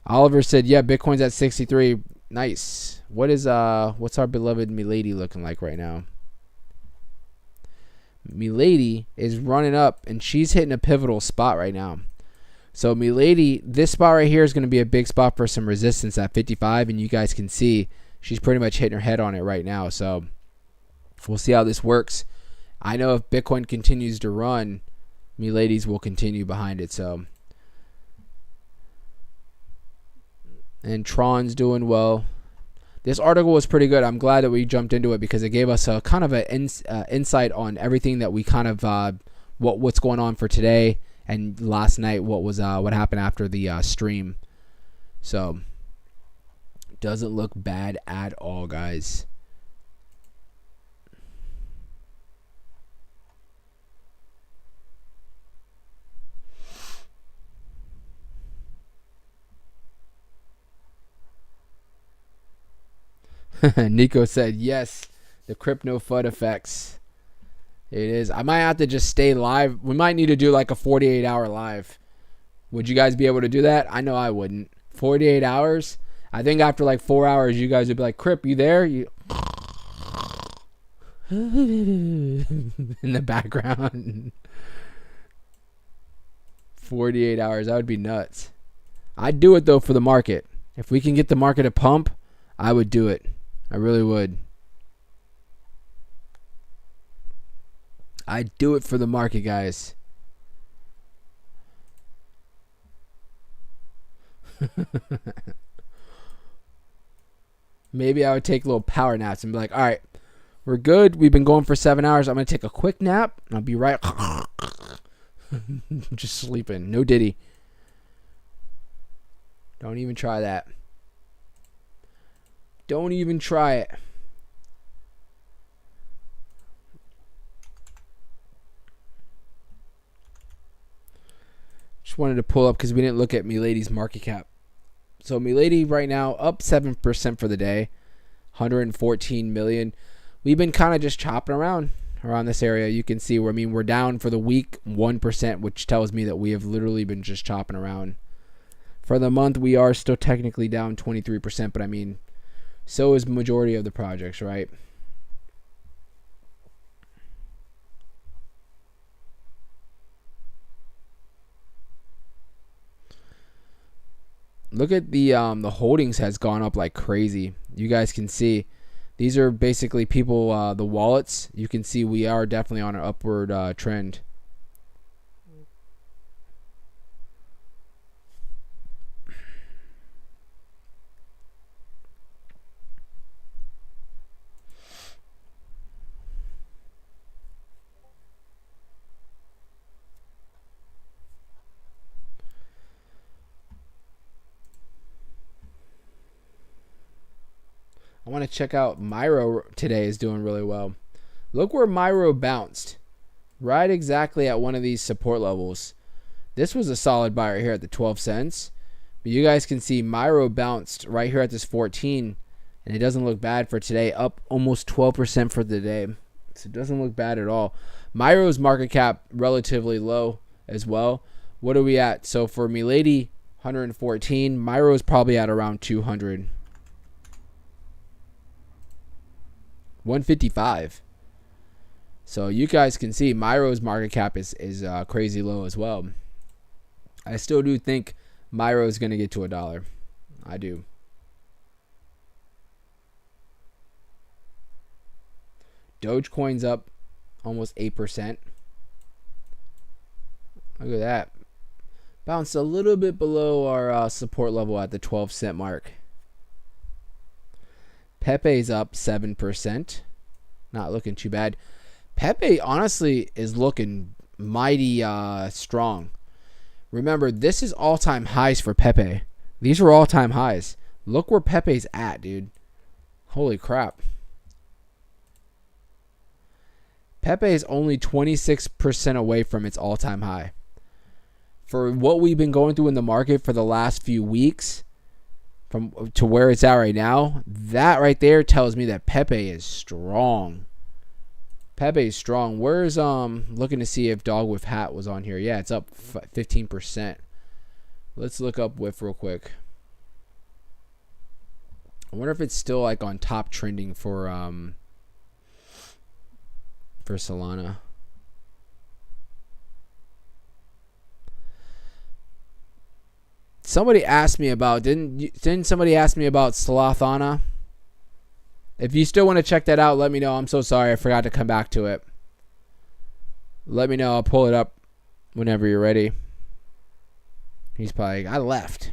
Oliver said, yeah, Bitcoin's at 63. Nice. What's our beloved Milady looking like right now? Milady is running up, and she's hitting a pivotal spot right now. So Milady, this spot right here is going to be a big spot for some resistance at 55, and you guys can see she's pretty much hitting her head on it right now. So we'll see how this works. I know if Bitcoin continues to run, Milady's will continue behind it. So, and Tron's doing well. This article was pretty good. I'm glad that we jumped into it because it gave us a kind of an insight on everything that we kind of what's going on for today and last night. What happened after the stream. So doesn't look bad at all, guys. Nico said, yes, the crypto FUD effects. It is. I might have to just stay live. We might need to do like a 48-hour live. Would you guys be able to do that? I know I wouldn't. 48 hours? I think after like 4 hours, you guys would be like, Crip, you there? You in the background. 48 hours. That would be nuts. I'd do it, though, for the market. If we can get the market to pump, I would do it. I really would. I'd do it for the market, guys. Maybe I would take little power naps and be like, all right, we're good. We've been going for 7 hours. I'm going to take a quick nap. And I'll be right. Just sleeping. No Diddy. Don't even try that. Don't even try it. Just wanted to pull up because we didn't look at Milady's market cap. So Milady right now up 7% for the day, 114 million. We've been kind of just chopping around this area. You can see where we're down for the week 1%, which tells me that we have literally been just chopping around. For the month, we are still technically down 23%, but so is majority of the projects, right? Look at the holdings has gone up like crazy. You guys can see these are basically people, the wallets. You can see we are definitely on an upward trend. I want to check out Myro today is doing really well. Look where Myro bounced. Right exactly at one of these support levels. This was a solid buy right here at the 12 cents. But you guys can see Myro bounced right here at this 14. And it doesn't look bad for today. Up almost 12% for the day. So it doesn't look bad at all. Myro's market cap relatively low as well. What are we at? So for Milady, 114. Myro's probably at around 200. 155. So you guys can see Myro's market cap is crazy low as well. I still do think Myro is going to get to $1. I do. Dogecoin's up almost 8%. Look at that. Bounced a little bit below our support level at the 12-cent mark. PEPE's up 7%. Not looking too bad. PEPE honestly is looking mighty strong. Remember, this is all-time highs for PEPE. These are all-time highs. Look where PEPE's at, dude. Holy crap. PEPE is only 26% away from its all-time high. For what we've been going through in the market for the last few weeks, to where it's at right now, that right there tells me that PEPE is strong. PEPE is strong. Where's looking to see if Dog with Hat was on here. Yeah, it's up 15%. Let's look up WIF real quick. I wonder if it's still like on top trending for Solana. Somebody asked me about didn't somebody ask me about Slothana? If you still want to check that out, let me know. I'm so sorry I forgot to come back to it. Let me know. I'll pull it up whenever you're ready. He's probably like, I left.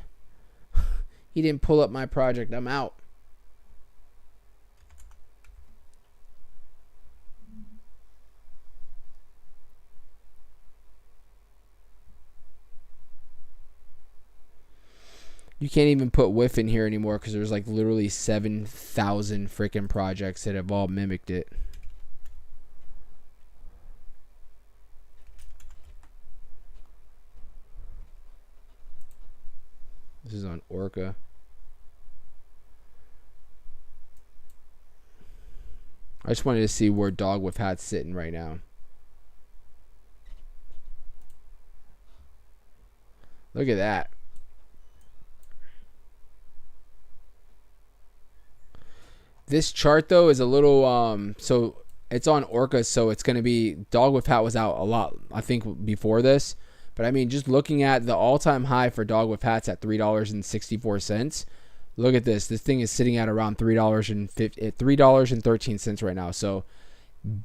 He didn't pull up my project. I'm out. You can't even put whiff in here anymore because there's like literally 7,000 freaking projects that have all mimicked it. This is on Orca. I just wanted to see where Dog with Hat's sitting right now. Look at that. This chart though is a little so it's on Orca, so it's gonna be Dog with Hat was out a lot, I think, before this. But I mean, just looking at the all-time high for Dog with Hats at $3.64. Look at this. This thing is sitting at around $3.13 right now. So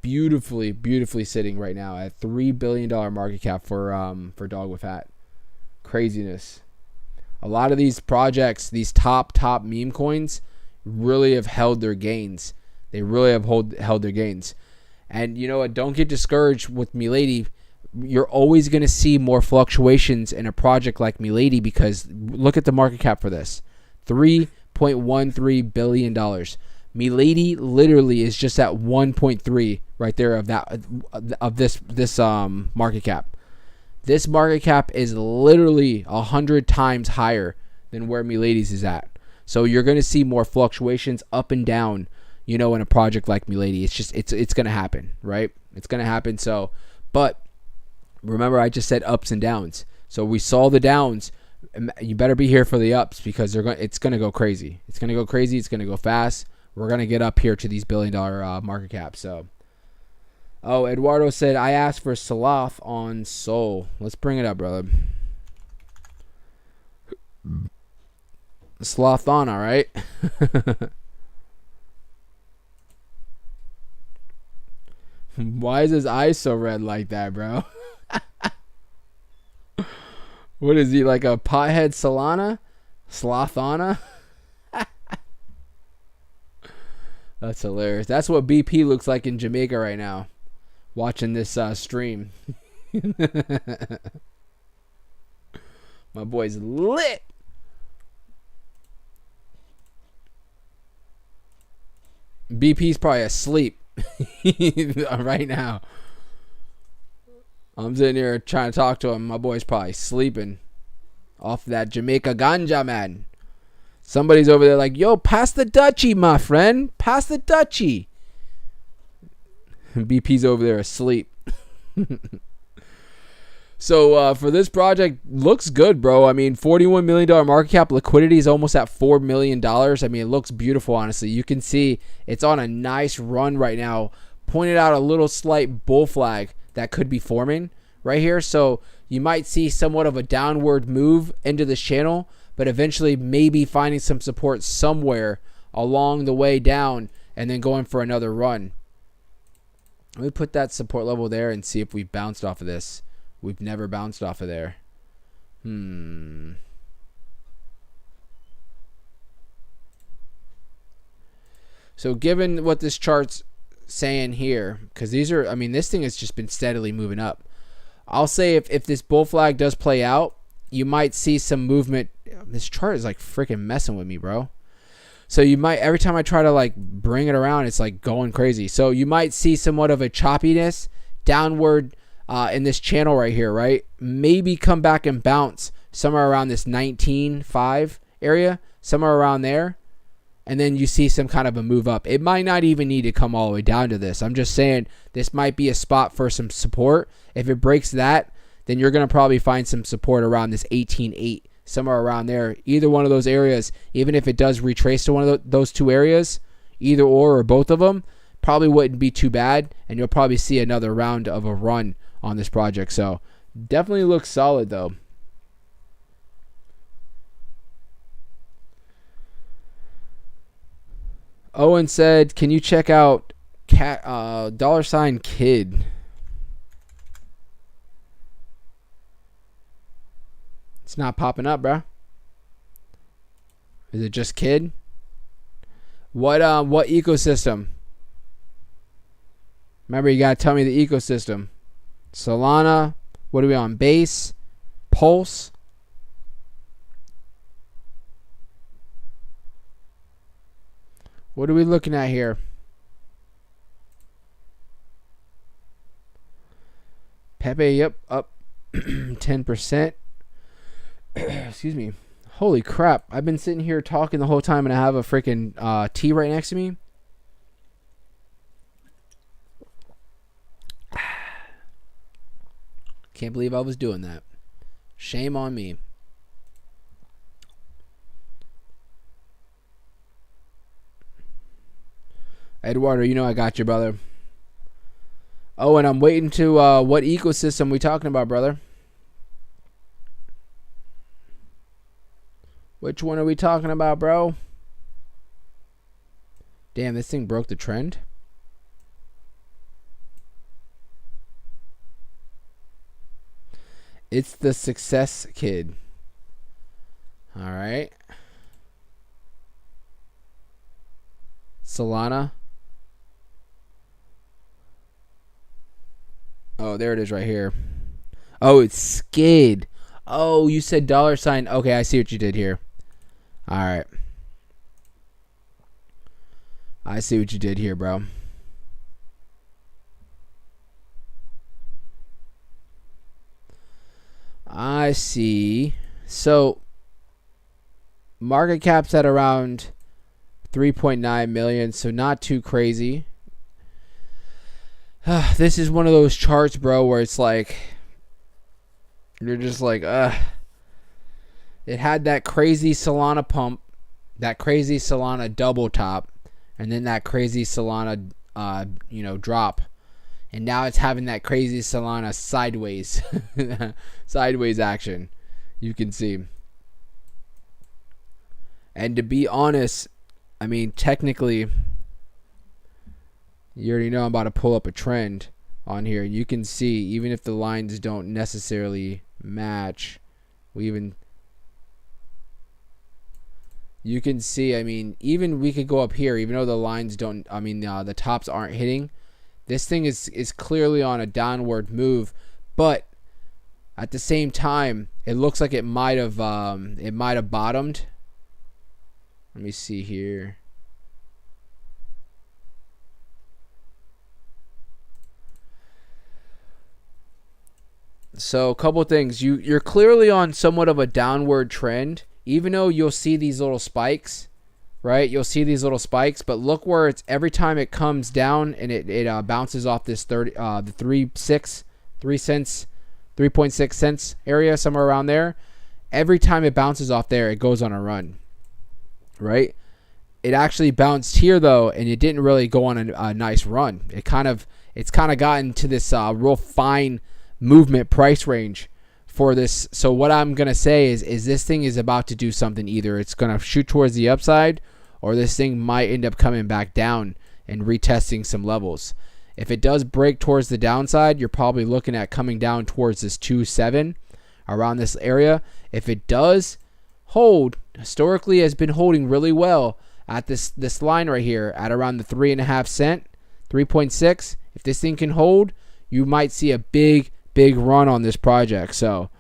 beautifully, beautifully sitting right now at $3 billion market cap for Dog with Hat. Craziness. A lot of these projects, these top meme coins, really have held their gains. They really have held their gains. And you know what? Don't get discouraged with Milady. You're always going to see more fluctuations in a project like Milady because look at the market cap for this. $3.13 billion. Milady literally is just at 1.3 right there of this market cap. This market cap is literally 100 times higher than where Milady's is at. So you're going to see more fluctuations up and down, you know, in a project like Milady. It's just it's going to happen, right? It's going to happen. So, but remember, I just said ups and downs. So we saw the downs. You better be here for the ups because it's going to go crazy. It's going to go crazy. It's going to go fast. We're going to get up here to these billion-dollar market caps. So, oh, Eduardo said, I asked for Sloth on Sol. Let's bring it up, brother. Sloth on, all right? Why is his eyes so red like that, bro? What is he, like a pothead Solana? Slothana? That's hilarious. That's what BP looks like in Jamaica right now, watching this stream. My boy's lit. BP's probably asleep right now. I'm sitting here trying to talk to him. My boy's probably sleeping off that Jamaica ganja, man. Somebody's over there like, yo, pass the Dutchie, my friend. Pass the Dutchie. BP's over there asleep. So for this project, looks good, bro. I mean, $41 million market cap. Liquidity is almost at $4 million. I mean, it looks beautiful, honestly. You can see it's on a nice run right now. Pointed out a little slight bull flag that could be forming right here. So you might see somewhat of a downward move into this channel, but eventually maybe finding some support somewhere along the way down and then going for another run. Let me put that support level there and see if we bounced off of this. We've never bounced off of there. So given what this chart's saying here, because these are, I mean, this thing has just been steadily moving up. I'll say if this bull flag does play out, you might see some movement. This chart is like freaking messing with me, bro. So you might, every time I try to like bring it around, it's like going crazy. So you might see somewhat of a choppiness downward in this channel right here, right? Maybe come back and bounce somewhere around this 19.5 area, somewhere around there. And then you see some kind of a move up. It might not even need to come all the way down to this. I'm just saying this might be a spot for some support. If it breaks that, then you're going to probably find some support around this 18.8, somewhere around there. Either one of those areas, even if it does retrace to one of those two areas, either or both of them, probably wouldn't be too bad. And you'll probably see another round of a run on this project. So definitely looks solid though. Owen said, "Can you check out $kid?" It's not popping up, bro. Is it just kid? What ecosystem? Remember, you gotta tell me the ecosystem. Solana. What are we on? Base, Pulse. What are we looking at here? Pepe, yep, up 10%. Excuse me. Holy crap. I've been sitting here talking the whole time and I have a freaking tea right next to me. Can't believe I was doing that. Shame on me. Eduardo, you know I got you, brother. Oh, and I'm waiting to, what ecosystem we talking about, brother? Which one are we talking about, bro? Damn, this thing broke the trend. It's the success kid. All right. Solana. Oh, there it is right here. Oh, it's skid. Oh, you said $. Okay, I see what you did here. All right. I see what you did here, bro. I see. So, market cap's at around 3.9 million, so not too crazy. This is one of those charts, bro, where it's like, you're just like, It had that crazy Solana pump, that crazy Solana double top, and then that crazy Solana, drop. And now it's having that crazy Solana sideways, sideways action. You can see. And to be honest, I mean, technically, you already know I'm about to pull up a trend on here. You can see, even if the lines don't necessarily match, you can see, I mean, even we could go up here, even though the lines don't, the tops aren't hitting. This thing is clearly on a downward move, but at the same time, it looks like it might have bottomed. Let me see here. So a couple of things. You're clearly on somewhat of a downward trend, even though you'll see these little spikes, right? You'll see these little spikes, but look where it's every time it comes down and it bounces off this 3.6 cents area, somewhere around there. Every time it bounces off there, it goes on a run, right? It actually bounced here though, and it didn't really go on a nice run. It's kind of gotten to this real fine movement price range for this. So what I'm gonna say is this thing is about to do something. Either it's gonna shoot towards the upside, or this thing might end up coming back down and retesting some levels. If it does break towards the downside, you're probably looking at coming down towards this 2.7 around this area. If it does hold, historically has been holding really well at this line right here at around the 3.5 cent, 3.6. If this thing can hold, you might see a big run on this project. So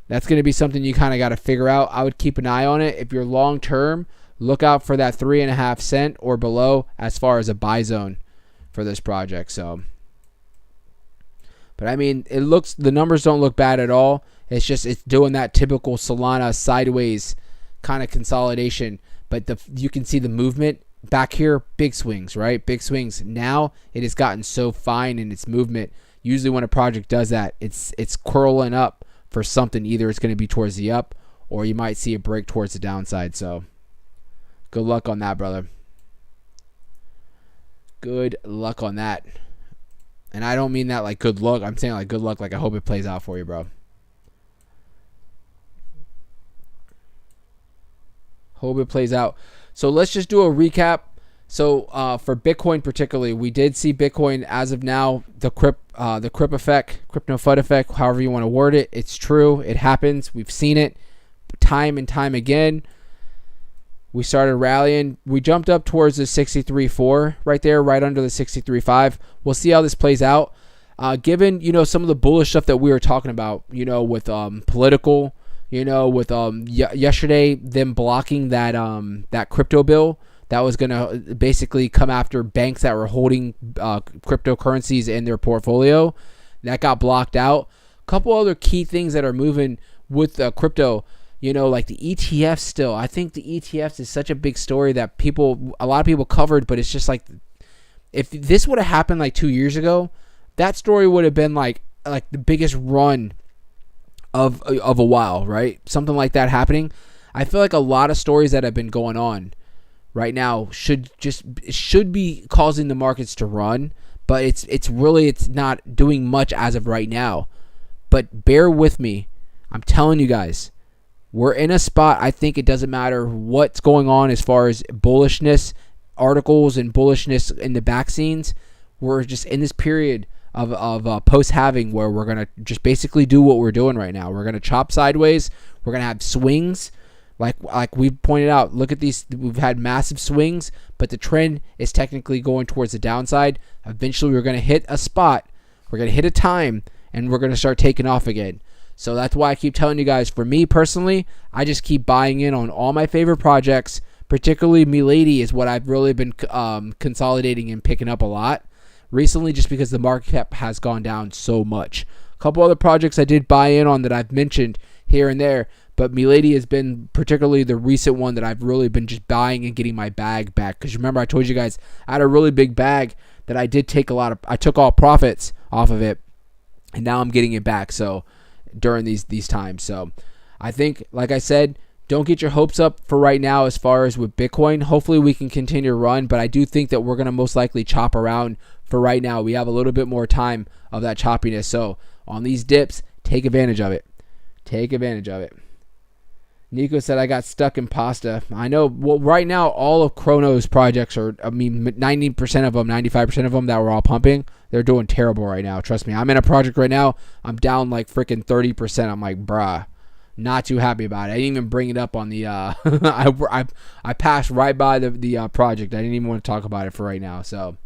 that's going to be something you kind of got to figure out. I would keep an eye on it. If you're long term, look out for that 3.5 cent or below as far as a buy zone for this project. So, but I mean, the numbers don't look bad at all. It's doing that typical Solana sideways kind of consolidation. But you can see the movement back here, big swings, right? Big swings. Now it has gotten so fine in its movement. Usually when a project does that, it's curling up for something. Either it's going to be towards the up, or you might see a break towards the downside. So good luck on that, brother. Good luck on that. And I don't mean that like good luck. I'm saying like good luck, like I hope it plays out for you, bro. Hope it plays out. So let's just do a recap. So for Bitcoin particularly, we did see Bitcoin as of now, the crypto effect, crypto FUD effect, however you want to word it. It's true. It happens. We've seen it time and time again. We started rallying. We jumped up towards the 63.4 right there, right under the 63.5. We'll see how this plays out. Given, some of the bullish stuff that we were talking about, with political, with yesterday, them blocking that crypto bill that was going to basically come after banks that were holding cryptocurrencies in their portfolio. That got blocked out. A couple other key things that are moving with crypto, like the ETFs still. I think the ETFs is such a big story that a lot of people covered, but it's just like, if this would have happened like 2 years ago, that story would have been like the biggest run of a while, right? Something like that happening. I feel like a lot of stories that have been going on right now should be causing the markets to run, but it's not doing much as of right now. But bear with me. I'm telling you guys, we're in a spot. I think it doesn't matter what's going on as far as bullishness, articles and bullishness in the back scenes. We're just in this period of post-halving where we're going to just basically do what we're doing right now. We're going to chop sideways. We're going to have swings. Like we pointed out, look at these. We've had massive swings, but the trend is technically going towards the downside. Eventually, we're going to hit a spot. We're going to hit a time, and we're going to start taking off again. So that's why I keep telling you guys, for me personally, I just keep buying in on all my favorite projects, particularly Milady is what I've really been consolidating and picking up a lot recently, just because the market cap has gone down so much. A couple other projects I did buy in on that I've mentioned here and there, but Milady has been particularly the recent one that I've really been just buying and getting my bag back. Because remember, I told you guys I had a really big bag that I took all profits off of it, and now I'm getting it back. So during these times, so I think, like I said, don't get your hopes up for right now as far as with Bitcoin. Hopefully we can continue to run, but I do think that we're going to most likely chop around for right now. We have a little bit more time of that choppiness. So on these dips, take advantage of it. Take advantage of it. Nico said, I got stuck in pasta. I know. Well, right now, all of Cronos projects are, 90% of them, 95% of them that were all pumping, they're doing terrible right now. Trust me. I'm in a project right now. I'm down like freaking 30%. I'm like, bruh, not too happy about it. I didn't even bring it up on the, I passed right by the project. I didn't even want to talk about it for right now. So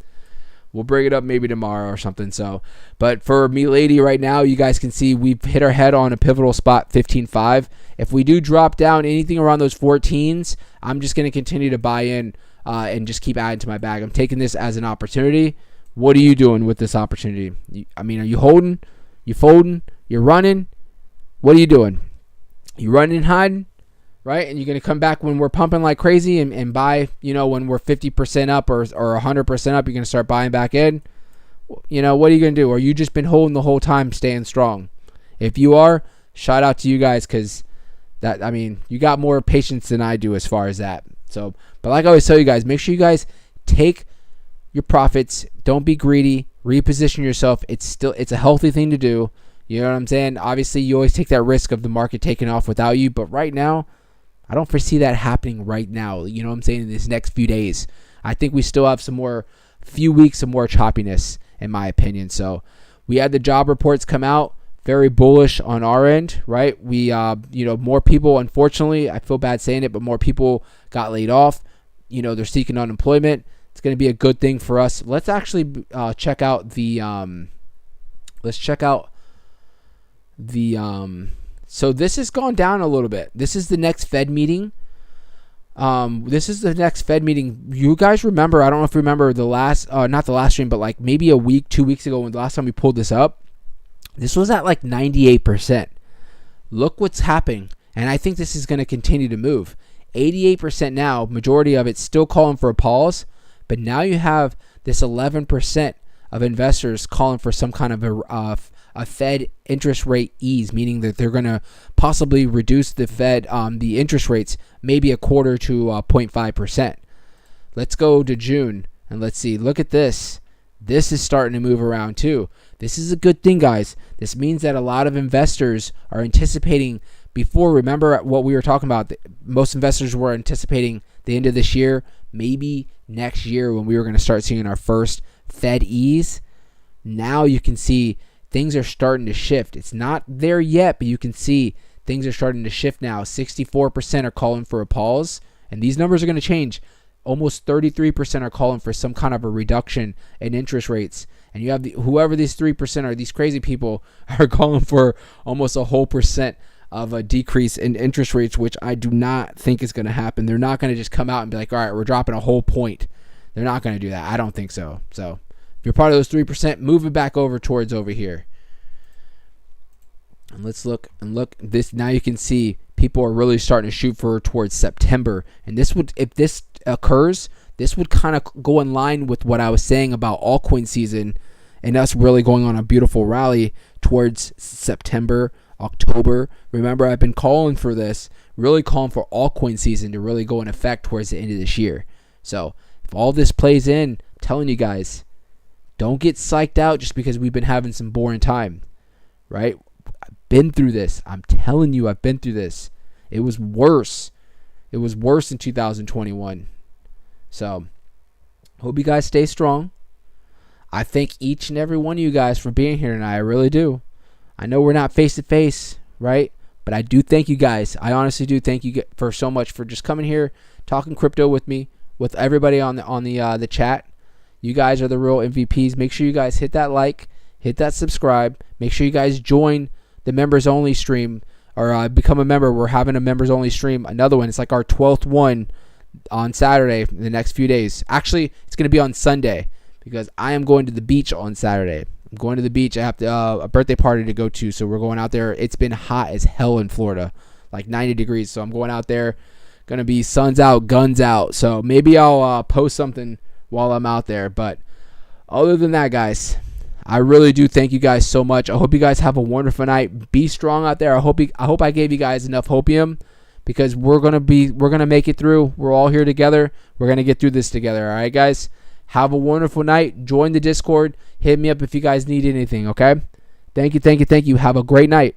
we'll bring it up maybe tomorrow or something. So, but for Milady right now, you guys can see we've hit our head on a pivotal spot, 15.5. If we do drop down anything around those 14s, I'm just going to continue to buy in and just keep adding to my bag. I'm taking this as an opportunity. What are you doing with this opportunity? Are you holding? You folding? You're running? What are you doing? You running and hiding? Right? And you're going to come back when we're pumping like crazy and buy, when we're 50% up or 100% up, you're going to start buying back in. What are you going to do? Or you just been holding the whole time, staying strong? If you are, shout out to you guys, because you got more patience than I do as far as that. So, but like I always tell you guys, make sure you guys take your profits. Don't be greedy. Reposition yourself. It's a healthy thing to do. You know what I'm saying? Obviously, you always take that risk of the market taking off without you. But right now, I don't foresee that happening right now. You know what I'm saying? In these next few days, I think we still have few weeks of more choppiness, in my opinion. So we had the job reports come out. Very bullish on our end, right? We, more people, unfortunately, I feel bad saying it, but more people got laid off. They're seeking unemployment. It's going to be a good thing for us. Let's actually check out the, so this has gone down a little bit. This is the next Fed meeting. You guys remember, I don't know if you remember the last, not the last stream, but like maybe 2 weeks ago when the last time we pulled this up, this was at like 98%. Look what's happening. And I think this is going to continue to move. 88% now, majority of it still calling for a pause. But now you have this 11% of investors calling for some kind of a Fed interest rate ease, meaning that they're going to possibly reduce the Fed, the interest rates, maybe a quarter to 0.5%. Let's go to June and let's see. Look at this. This is starting to move around too. This is a good thing, guys. This means that a lot of investors are anticipating before. Remember what we were talking about. Most investors were anticipating the end of this year, maybe next year when we were going to start seeing our first Fed ease. Now you can see things are starting to shift. It's not there yet, but you can see things are starting to shift now. 64% are calling for a pause, and these numbers are going to change. Almost 33% are calling for some kind of a reduction in interest rates. And you have whoever these 3% are, these crazy people are calling for almost a whole percent of a decrease in interest rates, which I do not think is going to happen. They're not going to just come out and be like, all right, we're dropping a whole point. They're not going to do that. I don't think so. So if you're part of those 3%, move it back over towards over here. And let's look this. Now you can see people are really starting to shoot for towards September. And this would, if this occurs, this would kind of go in line with what I was saying about altcoin season and us really going on a beautiful rally towards September, October. Remember, I've been calling for this, really calling for altcoin season to really go in effect towards the end of this year. So if all this plays in, I'm telling you guys, don't get psyched out just because we've been having some boring time, right? I've been through this. I'm telling you, I've been through this. It was worse. It was worse in 2021. So hope you guys stay strong. I thank each and every one of you guys for being here tonight. I really do. I know we're not face to face, right? But I do thank you guys. I honestly do thank you for so much for just coming here, talking crypto with me, with everybody on the chat. You guys are the real MVPs. Make sure you guys hit that like, hit that subscribe. Make sure you guys join the members only stream or become a member. We're having a members only stream. Another one. It's like our 12th one on Saturday in the next few days. Actually, it's going to be on Sunday because I am going to the beach on Saturday. I'm going to the beach. I have a birthday party to go to, so we're going out there. It's been hot as hell in Florida, like 90 degrees. So I'm going out there. Going to be suns out, guns out. So maybe I'll post something while I'm out there. But other than that, guys, I really do thank you guys so much. I hope you guys have a wonderful night. Be strong out there. I hope I gave you guys enough hopium because we're gonna make it through. We're all here together. We're gonna get through this together. All right, guys. Have a wonderful night. Join the Discord. Hit me up if you guys need anything. Okay. Thank you. Have a great night.